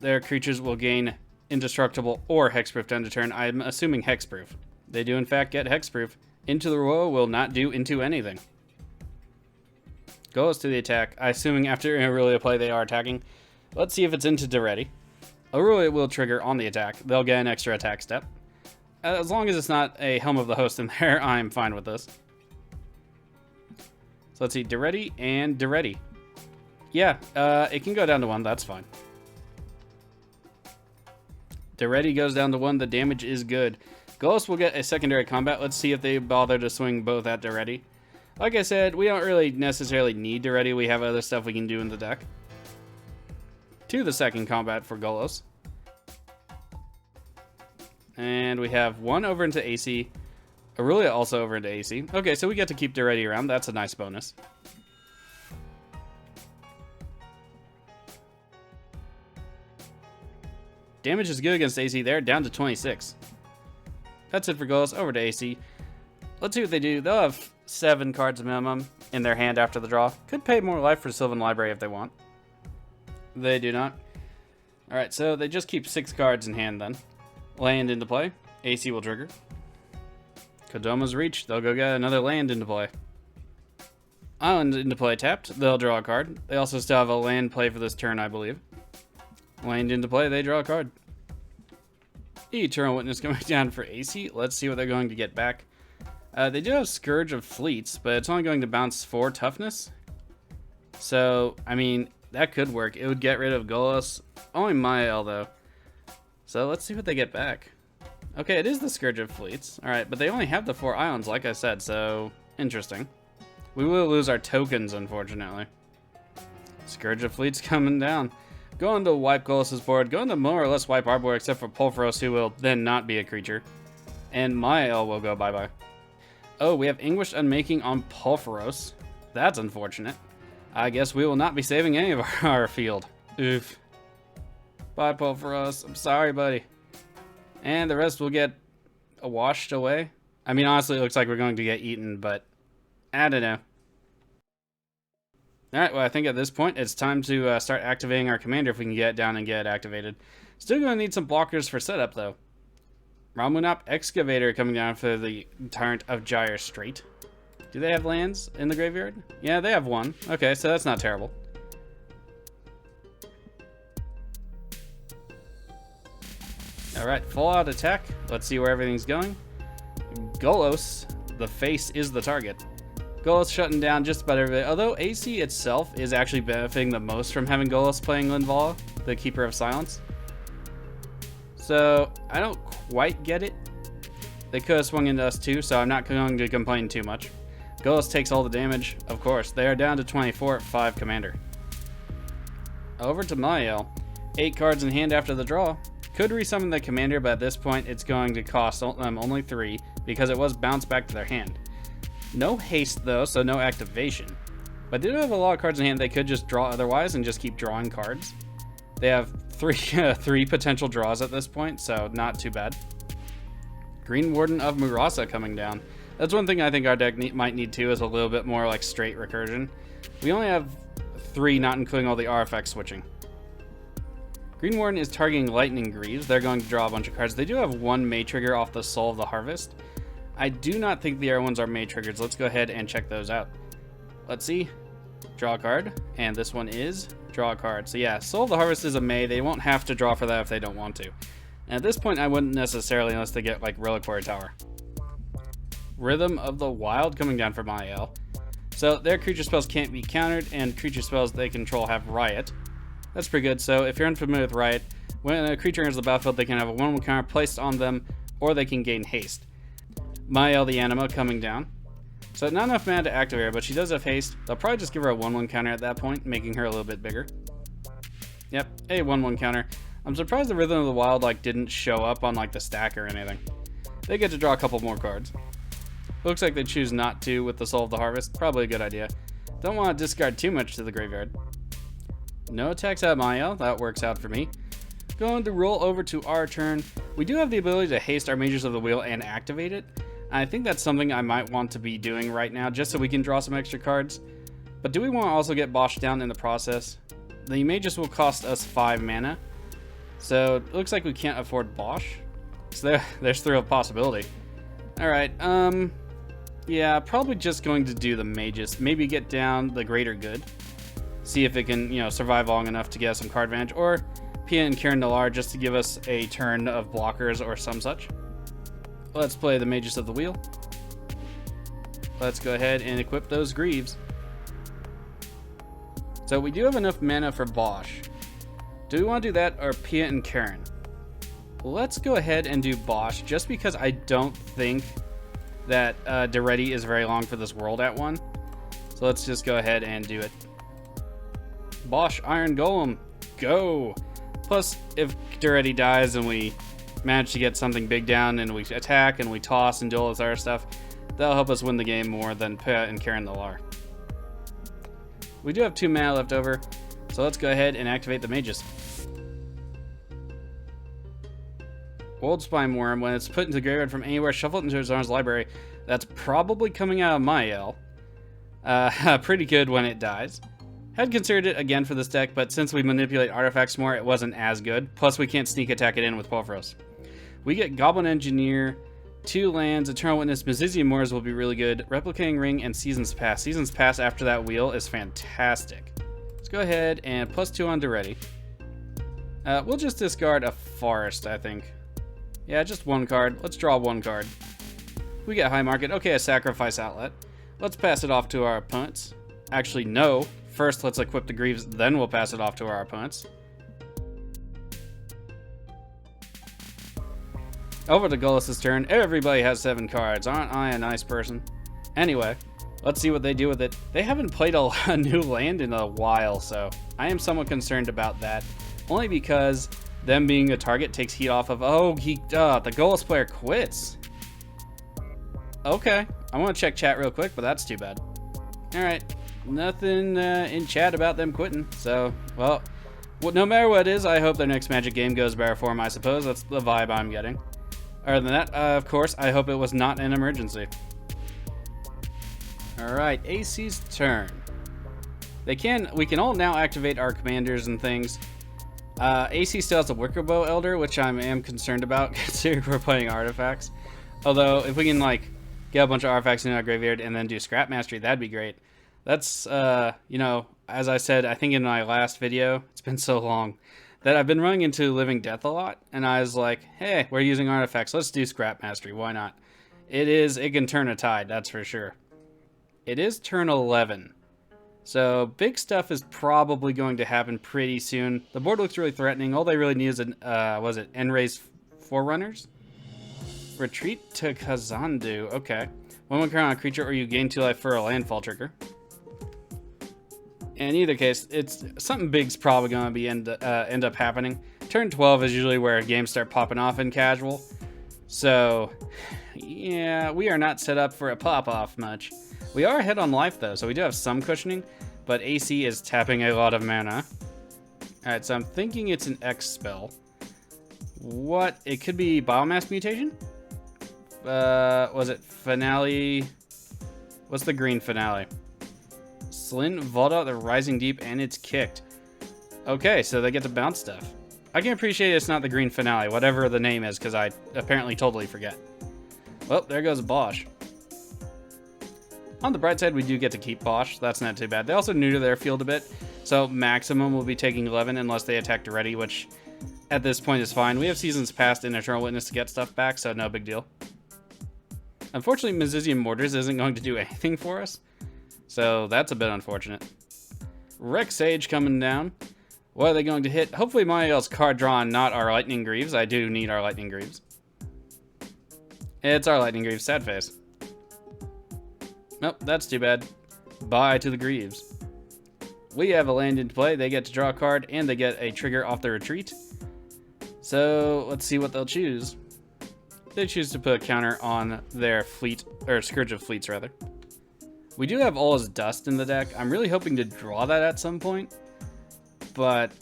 their creatures will gain Indestructible or Hexproof end of turn. I'm assuming Hexproof. They do in fact get Hexproof. Into the Royal will not do into anything. Goes to the attack. I assuming after Aurelia play they are attacking. Let's see if it's into Duretti. Aurelia will trigger on the attack. They'll get an extra attack step. As long as it's not a Helm of the Host in there, I'm fine with this. So let's see, Deretti and Deretti. Yeah, it can go down to 1, that's fine. Deretti goes down to 1, the damage is good. Golos will get a secondary combat. Let's see if they bother to swing both at Deretti. Like I said, we don't really necessarily need Deretti. We have other stuff we can do in the deck. To the second combat for Golos. And we have 1 over into Aesi. Aurelia also over into Aesi. Okay, so we get to keep Deretti around. That's a nice bonus. Damage is good against Aesi there, down to 26. That's it for Golos, over to Aesi. Let's see what they do. They'll have 7 cards minimum in their hand after the draw. Could pay more life for Sylvan Library if they want. They do not. Alright, so they just keep 6 cards in hand then. Land into play. Aesi will trigger. Kodoma's reach. They'll go get another land into play. Island into play tapped. They'll draw a card. They also still have a land play for this turn, I believe. Land into play. They draw a card. Eternal Witness coming down for Aesi. Let's see what they're going to get back. They do have Scourge of Fleets, but it's only going to bounce 4 toughness. So, I mean, that could work. It would get rid of Golos. Only Mayael, though. So let's see what they get back. Okay, it is the Scourge of Fleets. Alright, but they only have the 4 islands, like I said, so interesting. We will lose our tokens, unfortunately. Scourge of Fleets coming down. Going to wipe Golos' board. Going to more or less wipe our board, except for Pulveros, who will then not be a creature. And Mayael will go bye-bye. Oh, we have Anguished Unmaking on Pulveros. That's unfortunate. I guess we will not be saving any of our field. Oof. Bye, Pulveros. I'm sorry, buddy. And the rest will get washed away. I mean, honestly, it looks like we're going to get eaten, but I don't know. Alright, well, I think at this point, it's time to start activating our commander if we can get it down and get it activated. Still going to need some blockers for setup, though. Ramunap Excavator coming down for the Tyrant of Gyre Strait. Do they have lands in the graveyard? Yeah, they have 1. Okay, so that's not terrible. Alright, full out attack. Let's see where everything's going. Golos, the face is the target. Golos shutting down just about everything. Although Aesi itself is actually benefiting the most from having Golos playing Linvala, the Keeper of Silence. So, I don't quite get it. They could have swung into us too, so I'm not going to complain too much. Golos takes all the damage, of course. They are down to 24 at 5 commander. Over to Mayael. 8 cards in hand after the draw. Could resummon the commander, but at this point it's going to cost them only 3 because it was bounced back to their hand. No haste though, so no activation. But they do have a lot of cards in hand they could just draw otherwise and just keep drawing cards. They have 3 potential draws at this point, so not too bad. Green Warden of Murasa coming down. That's one thing I think our deck might need too, is a little bit more like straight recursion. We only have 3, not including all the RFX switching. Green Warden is targeting Lightning Greaves. They're going to draw a bunch of cards. They do have 1 May trigger off the Soul of the Harvest. I do not think the other ones are May triggers. Let's go ahead and check those out. Let's see. Draw a card. And this one is draw a card. So yeah, Soul of the Harvest is a May. They won't have to draw for that if they don't want to. And at this point, I wouldn't necessarily unless they get like Reliquary Tower. Rhythm of the Wild coming down for Mayael. So their creature spells can't be countered, and creature spells they control have Riot. That's pretty good. So if you're unfamiliar with Riot, when a creature enters the battlefield, they can have a 1/1 counter placed on them, or they can gain haste. Mayael the Anima coming down. So not enough mana to activate her, but she does have haste. They'll probably just give her a 1/1 counter at that point, making her a little bit bigger. Yep, a 1/1 counter. I'm surprised the Rhythm of the Wild like didn't show up on like the stack or anything. They get to draw a couple more cards. Looks like they choose not to with the Soul of the Harvest. Probably a good idea. Don't want to discard too much to the graveyard. No attacks at Mayael. That works out for me. Going to roll over to our turn. We do have the ability to haste our Mages of the Wheel and activate it. I think that's something I might want to be doing right now just so we can draw some extra cards. But do we want to also get Bosch down in the process? The Mages will cost us 5 mana. So it looks like we can't afford Bosch. So there's still a possibility. Alright, yeah, probably just going to do the Mages. Maybe get down the Greater Good. See if it can, you know, survive long enough to get us some card advantage. Or Pia and Kieran Nalaar just to give us a turn of blockers or some such. Let's play the Magus of the Wheel. Let's go ahead and equip those Greaves. So we do have enough mana for Bosch. Do we want to do that or Pia and Karen? Let's go ahead and do Bosch, just because I don't think that Duretti is very long for this world at 1. So let's just go ahead and do it. Bosch, Iron Golem, go! Plus, if Duretti dies and we manage to get something big down and we attack and we toss and do all this other stuff, that'll help us win the game more than Pia and Karen the Lar. We do have 2 mana left over, so let's go ahead and activate the Magus. Old Spine Worm, when it's put into the graveyard from anywhere, shuffle it into his owner's library. That's probably coming out of Mayael. Pretty good when it dies. Had considered it again for this deck, but since we manipulate artifacts more, it wasn't as good. Plus, we can't sneak attack it in with Pulveros. We get Goblin Engineer, 2 lands, Eternal Witness, Mizizium Moors will be really good, Replicating Ring, and Seasons Pass. Seasons Pass after that wheel is fantastic. Let's go ahead and +2 on Duretti. We'll just discard a Forest, I think. Yeah, just 1 card. Let's draw 1 card. We get High Market. Okay, a Sacrifice Outlet. Let's pass it off to our opponents. Actually, no. First, let's equip the Greaves, then we'll pass it off to our opponents. Over to Golos' turn. Everybody has 7 cards. Aren't I a nice person? Anyway, let's see what they do with it. They haven't played a new land in a while, so I am somewhat concerned about that. Only because them being a target takes heat off of... Oh, the Golos player quits. Okay, I want to check chat real quick, but that's too bad. Alright, nothing in chat about them quitting, so, well, no matter what it is, I hope their next Magic game goes better for them, I suppose. That's the vibe I'm getting. Other than that, of course, I hope it was not an emergency. Alright, Aesi's turn. We can all now activate our commanders and things. Aesi still has a Wicker Bow Elder, which I am concerned about, considering we're playing artifacts. Although, if we can, like, get a bunch of artifacts in our graveyard and then do Scrap Mastery, that'd be great. That's, you know, as I said, I think in my last video, it's been so long, that I've been running into Living Death a lot, and I was like, hey, we're using artifacts, let's do Scrap Mastery, why not? It can turn a tide, that's for sure. It is turn 11. So, big stuff is probably going to happen pretty soon. The board looks really threatening. All they really need is an, Enray's Forerunners? Retreat to Kazandu. Okay. 1/1 card on a creature, or you gain 2 life for a landfall trigger. In either case, it's something big's probably going to be end up happening. Turn 12 is usually where games start popping off in casual. So, yeah, we are not set up for a pop-off much. We are ahead on life, though, so we do have some cushioning, but Aesi is tapping a lot of mana. Alright, so I'm thinking it's an X spell. What? It could be Biomass Mutation? Was it Finale? What's the green Finale? Slyn, Volda, the Rising Deep, and it's kicked. Okay, so they get to bounce stuff. I can appreciate it's not the green Finale, whatever the name is, because I apparently totally forget. Well, there goes Bosch. On the bright side, we do get to keep Bosch. That's not too bad. They also neuter their field a bit, so maximum will be taking 11 unless they attack Duretti, which at this point is fine. We have Seasons Past and Eternal Witness to get stuff back, so no big deal. Unfortunately, Mizizium Mortars isn't going to do anything for us, so that's a bit unfortunate. Rex Sage coming down. What are they going to hit? Hopefully Mayael's card drawn, not our Lightning Greaves. I do need our Lightning Greaves. It's our Lightning Greaves, sad face. Nope, that's too bad. Bye to the Greaves. We have a land into play. They get to draw a card, and they get a trigger off the retreat. So, let's see what they'll choose. They choose to put a counter on their fleet, or Scourge of Fleets, rather. We do have All Is Dust in the deck. I'm really hoping to draw that at some point, but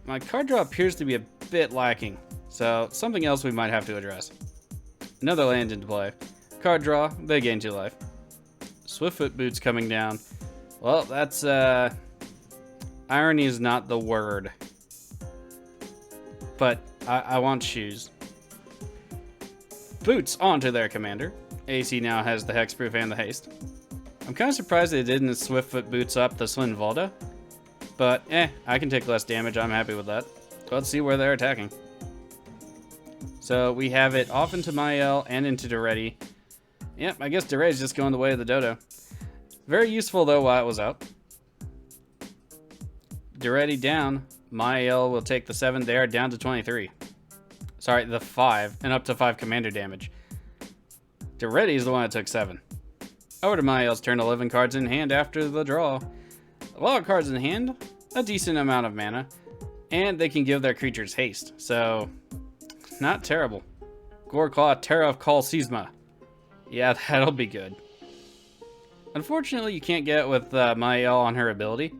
my card draw appears to be a bit lacking, so something else we might have to address. Another land into play. Card draw, they gain 2 life. Swiftfoot Boots coming down. Well, that's, irony is not the word. But I want shoes. Boots onto their commander. Aesi now has the Hexproof and the Haste. I'm kind of surprised they didn't Swiftfoot Boots up the Slyn Volda. But, I can take less damage. I'm happy with that. Let's see where they're attacking. So we have it off into Mayael and into Duretti. Yep, I guess Duretti's just going the way of the dodo. Very useful though while it was up. Duretti down. Mayael will take the 7. They are down to 23. Sorry, the 5, and up to 5 commander damage. Duretti is the one that took 7. Over to Mayael's turn, 11 cards in hand after the draw. A lot of cards in hand, a decent amount of mana, and they can give their creatures haste, so not terrible. Goreclaw, Terra of Kal Sisma. Yeah, that'll be good. Unfortunately, you can't get it with Mayael on her ability,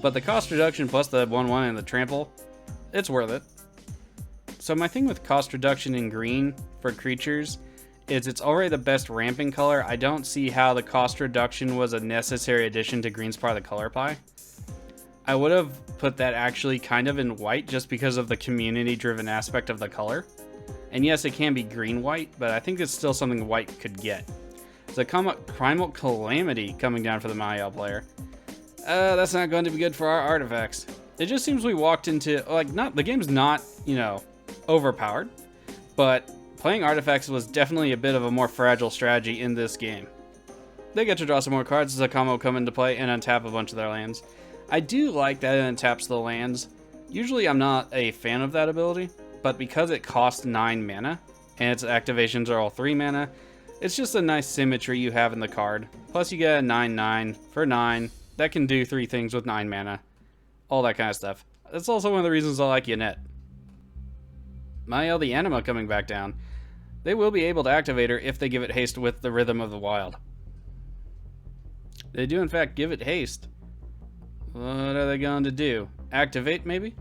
but the cost reduction plus the 1/1 and the trample, it's worth it. So my thing with cost reduction in green for creatures is it's already the best ramping color. I don't see how the cost reduction was a necessary addition to green's part of the color pie. I would have put that actually kind of in white just because of the community-driven aspect of the color. And yes, it can be green-white, but I think it's still something white could get. So Primal Calamity coming down for the Mayael player. That's not going to be good for our artifacts. It just seems we walked into, like, the game's not, you know, overpowered, but playing artifacts was definitely a bit of a more fragile strategy in this game. They get to draw some more cards as a combo come into play and untap a bunch of their lands. I do like that it untaps the lands. Usually I'm not a fan of that ability, but because it costs 9 mana and its activations are all 3 mana, it's just a nice symmetry you have in the card. Plus you get a 9/9 for 9 that can do 3 things with 9 mana. All that kind of stuff. That's also one of the reasons I like Yannette. Mayael the Anima coming back down. They will be able to activate her if they give it haste with the Rhythm of the Wild. They do in fact give it haste. What are they going to do? Activate maybe?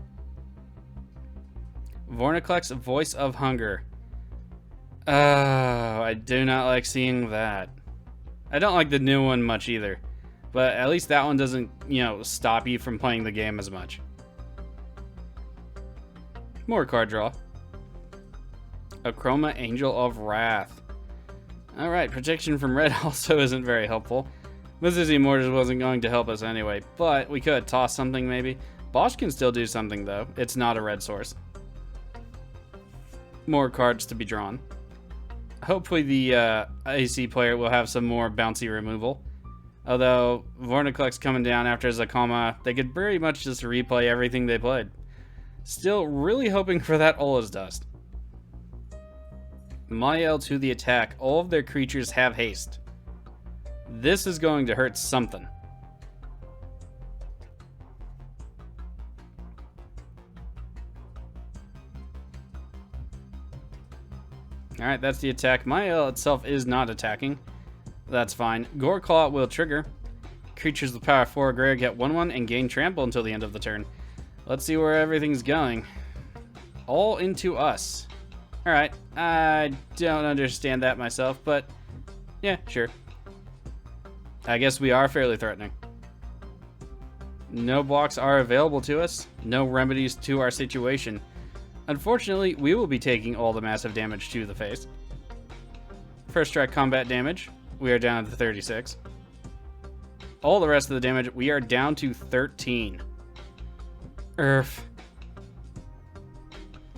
Vorniclex Voice of Hunger. Oh, I do not like seeing that. I don't like the new one much either. But at least that one doesn't, you know, stop you from playing the game as much. More card draw. Achroma Angel of Wrath. Alright, protection from red also isn't very helpful. Mrs. Immortus wasn't going to help us anyway, but we could toss something maybe. Bosch can still do something though. It's not a red source. More cards to be drawn. Hopefully the Aesi player will have some more bouncy removal. Although Vorniclex coming down after Zakama, they could very much just replay everything they played. Still really hoping for that Ola's Dust. Mayael to the attack. All of their creatures have haste. This is going to hurt something. Alright, that's the attack. Mayael itself is not attacking. That's fine. Goreclaw will trigger. Creatures with power 4 Greg get 1/1 and gain trample until the end of the turn. Let's see where everything's going. All into us. Alright, I don't understand that myself, but yeah, sure. I guess we are fairly threatening. No blocks are available to us. No remedies to our situation. Unfortunately, we will be taking all the massive damage to the face. First strike combat damage, we are down to 36. All the rest of the damage, we are down to 13.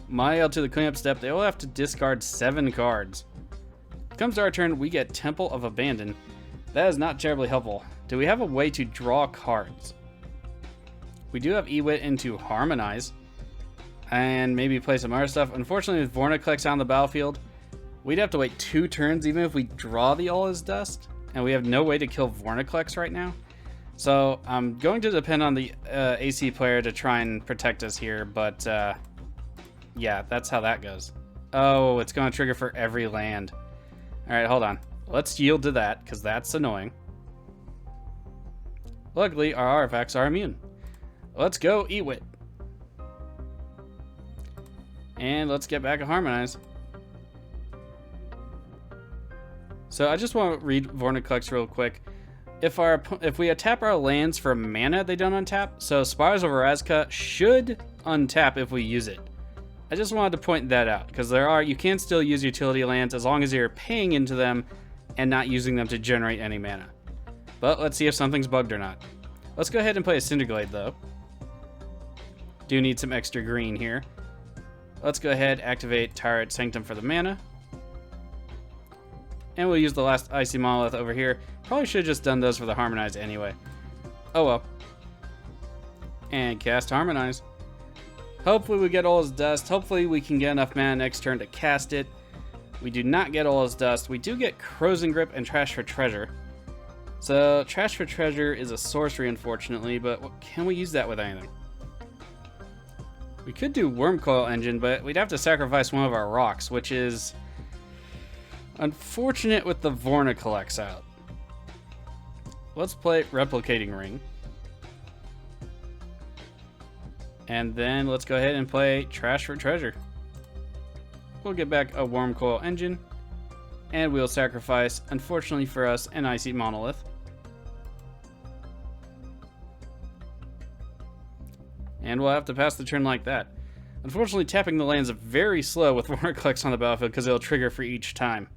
Mayael to the cleanup step, they will have to discard 7 cards. Comes to our turn, we get Temple of Abandon. That is not terribly helpful. Do we have a way to draw cards? We do have Ewit into Harmonize. And maybe play some other stuff. Unfortunately, with Vorniclex on the battlefield, we'd have to wait 2 turns even if we draw the Ola's Dust. And we have no way to kill Vorniclex right now. So I'm going to depend on the AC player to try and protect us here. But yeah, that's how that goes. Oh, it's going to trigger for every land. Alright, hold on. Let's yield to that, because that's annoying. Luckily, our artifacts are immune. Let's go Ewit. And let's get back a Harmonize. So I just want to read Vorniclex real quick. If we tap our lands for mana, they don't untap. So Spires of Orazca should untap if we use it. I just wanted to point that out, because you can still use utility lands as long as you're paying into them and not using them to generate any mana. But let's see if something's bugged or not. Let's go ahead and play a Cinderglade though. Do need some extra green here. Let's go ahead, activate Tyrant Sanctum for the mana. And we'll use the last Aesi Monolith over here. Probably should have just done those for the Harmonize anyway. Oh well. And cast Harmonize. Hopefully we get all his dust. Hopefully we can get enough mana next turn to cast it. We do not get all his dust. We do get Crozen Grip and Trash for Treasure. So Trash for Treasure is a sorcery, unfortunately, but can we use that with anything? We could do Wormcoil Engine, but we'd have to sacrifice one of our rocks, which is unfortunate with the Vornicolex out. Let's play Replicating Ring. And then let's go ahead and play Trash for Treasure. We'll get back a Wormcoil Engine. And we'll sacrifice, unfortunately for us, an Icy Monolith. And we'll have to pass the turn like that. Unfortunately, tapping the lands very slow with Vornicolex on the battlefield because it'll trigger for each time.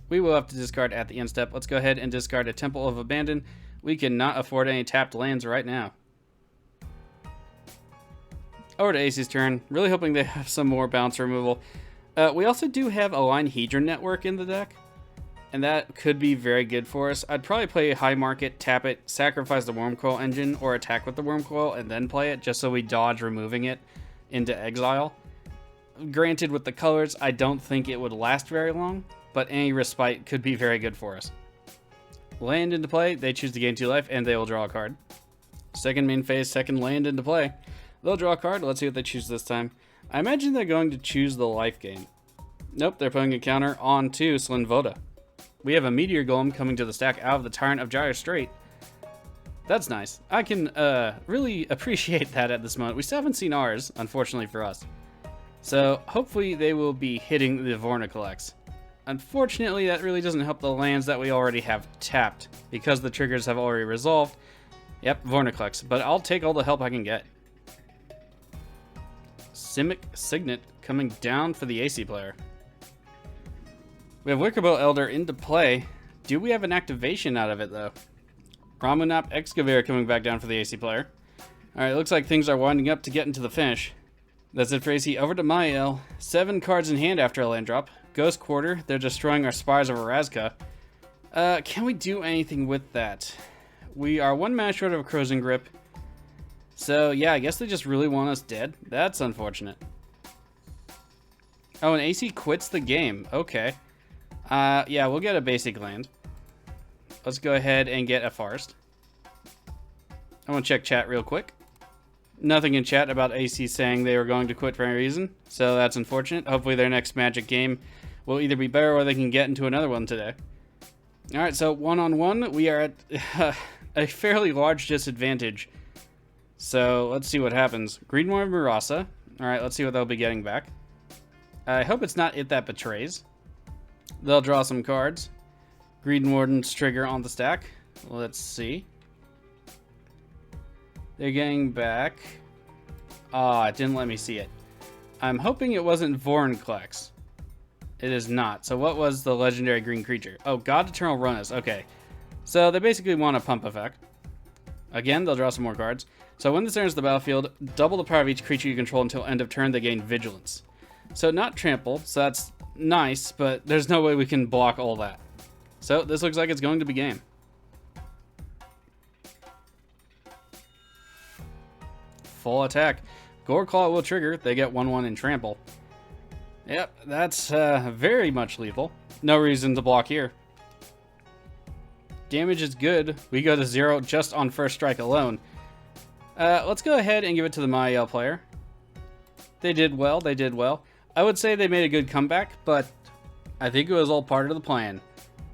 We will have to discard at the end step. Let's go ahead and discard a Temple of Abandon. We cannot afford any tapped lands right now. Over to Aesi's turn. Really hoping they have some more bounce removal. We also do have a Line Hedron Network in the deck, and that could be very good for us. I'd probably play High Market, tap it, sacrifice the Wormcoil Engine, or attack with the Wormcoil, and then play it, just so we dodge removing it into exile. Granted, with the colors, I don't think it would last very long, but any respite could be very good for us. Land into play, they choose to gain 2 life, and they will draw a card. Second main phase, second land into play. They'll draw a card. Let's see what they choose this time. I imagine they're going to choose the life gain. Nope, they're putting a counter on to Slinvoda. We have a Meteor Golem coming to the stack out of the Tyrant of Gyre Strait. That's nice. I can really appreciate that at this moment. We still haven't seen ours, unfortunately for us. So hopefully they will be hitting the Vornicolex. Unfortunately, that really doesn't help the lands that we already have tapped, because the triggers have already resolved. Yep, Vornicolex, but I'll take all the help I can get. Simic Signet coming down for the Aesi player. We have Wickerbow Elder into play. Do we have an activation out of it, though? Ramunap Excavator coming back down for the Aesi player. Alright, looks like things are winding up to get into the finish. That's it for Aesi. Over to Mayael. 7 cards in hand after a land drop. Ghost Quarter. They're destroying our Spires of Orazca. Can we do anything with that? We are 1 mana short of a Crozen Grip. So, yeah, I guess they just really want us dead. That's unfortunate. Oh, and Aesi quits the game. Okay. Yeah, we'll get a basic land. Let's go ahead and get a Forest. I want to check chat real quick. Nothing in chat about Aesi saying they were going to quit for any reason, so that's unfortunate. Hopefully their next Magic game will either be better or they can get into another one today. Alright, so 1-on-1, we are at a fairly large disadvantage. So let's see what happens. Greenmoor Murasa. Alright, let's see what they'll be getting back. I hope it's not It That Betrays. They'll draw some cards. Green Warden's trigger on the stack. Let's see. They're getting back... Ah, it didn't let me see it. I'm hoping it wasn't Vornicolex. It is not. So what was the legendary green creature? Oh, God Eternal Runus. Okay. So they basically want a pump effect. Again, they'll draw some more cards. So when this enters the battlefield, double the power of each creature you control until end of turn. They gain Vigilance. So not Trample, so that's nice, but there's no way we can block all that. So this looks like it's going to be game. Full attack. Goreclaw will trigger. They get 1/1 in Trample. Yep, that's very much lethal. No reason to block here. Damage is good. We go to 0 just on first strike alone. Let's go ahead and give it to the Mayael player. They did well. They did well. I would say they made a good comeback, but I think it was all part of the plan.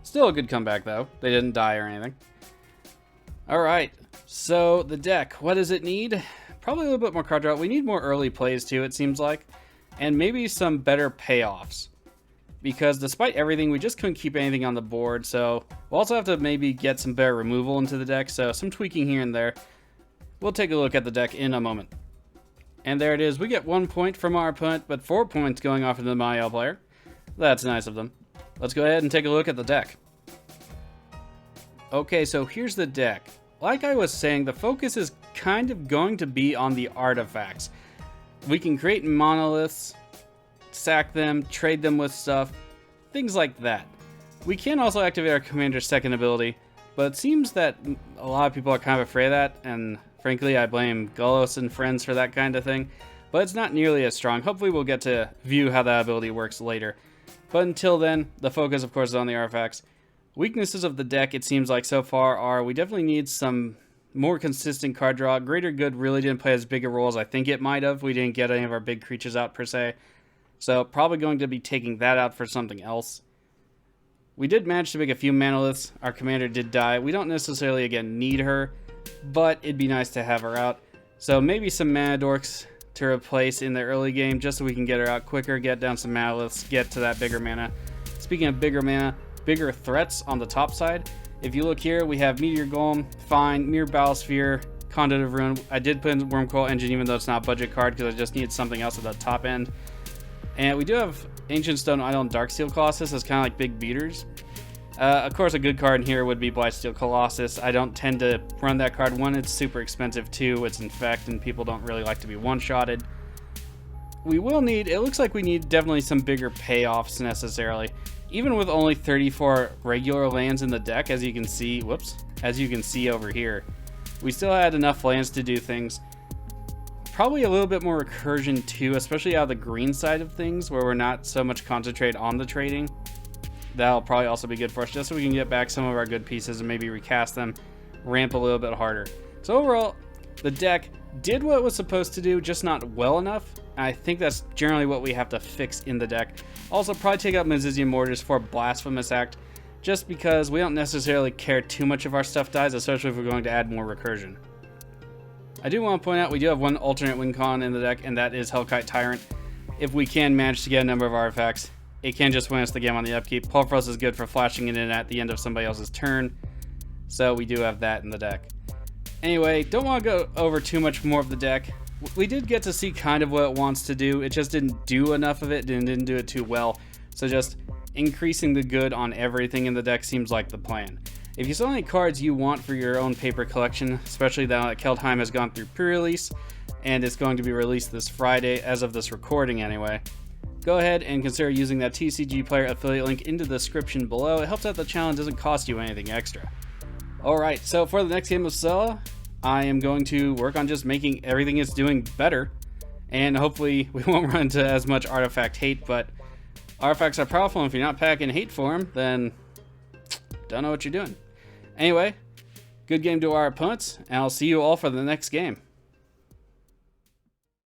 Still a good comeback, though. They didn't die or anything. Alright, so the deck. What does it need? Probably a little bit more card draw. We need more early plays, too, it seems like. And maybe some better payoffs. Because despite everything, we just couldn't keep anything on the board. So we'll also have to maybe get some better removal into the deck. So some tweaking here and there. We'll take a look at the deck in a moment. And there it is. We get 1 point from our opponent, but 4 points going off into the Mayael player. That's nice of them. Let's go ahead and take a look at the deck. Okay, so here's the deck. Like I was saying, the focus is kind of going to be on the artifacts. We can create monoliths, sack them, trade them with stuff, things like that. We can also activate our commander's second ability, but it seems that a lot of people are kind of afraid of that, and frankly I blame Golos and friends for that kind of thing, but it's not nearly as strong. Hopefully we'll get to view how that ability works later. But until then, the focus of course is on the artifacts. Weaknesses of the deck, it seems like so far, are we definitely need some more consistent card draw. Greater Good really didn't play as big a role as I think it might have. We didn't get any of our big creatures out per se. So probably going to be taking that out for something else. We did manage to make a few manoliths. Our commander did die. We don't necessarily, again, need her, but it'd be nice to have her out. So maybe some mana dorks to replace in the early game just so we can get her out quicker, get down some manoliths, get to that bigger mana. Speaking of bigger mana, bigger threats on the top side. If you look here, we have Meteor Golem, fine, Mirror Battlesphere, Conduit of Ruin. I did put in Wormcoil Engine even though it's not a budget card because I just needed something else at the top end. And we do have Ancient Stone Idol and Darksteel Colossus as kind of like big beaters. Of course, a good card in here would be Blightsteel Colossus. I don't tend to run that card. One, it's super expensive. Two, it's Infect, and people don't really like to be one-shotted. We will need, it looks like we need definitely some bigger payoffs necessarily. Even with only 34 regular lands in the deck, as you can see, as you can see over here, we still had enough lands to do things. Probably a little bit more recursion too, especially out of the green side of things where we're not so much concentrated on the trading. That'll probably also be good for us just so we can get back some of our good pieces and maybe recast them, ramp a little bit harder. So overall, the deck did what it was supposed to do, just not well enough. I think that's generally what we have to fix in the deck. Also, probably take out Mazizian Mortars for Blasphemous Act, just because we don't necessarily care too much if our stuff dies, especially if we're going to add more recursion. I do want to point out we do have one alternate win con in the deck, and that is Hellkite Tyrant. If we can manage to get a number of artifacts, it can just win us the game on the upkeep. Pulveros is good for flashing it in at the end of somebody else's turn, so we do have that in the deck. Anyway, don't want to go over too much more of the deck. We did get to see kind of what it wants to do. It just didn't do enough of it and didn't do it too well. So just increasing the good on everything in the deck seems like the plan. If you saw any cards you want for your own paper collection, especially now that Kaldheim has gone through pre-release and it's going to be released this Friday as of this recording anyway, go ahead and consider using that TCG Player affiliate link in the description below. It helps out the channel and doesn't cost you anything extra. Alright, so for the next game of Svella, I am going to work on just making everything it's doing better, and hopefully we won't run into as much artifact hate, but artifacts are powerful, and if you're not packing hate for them, then don't know what you're doing. Anyway, good game to our opponents, and I'll see you all for the next game.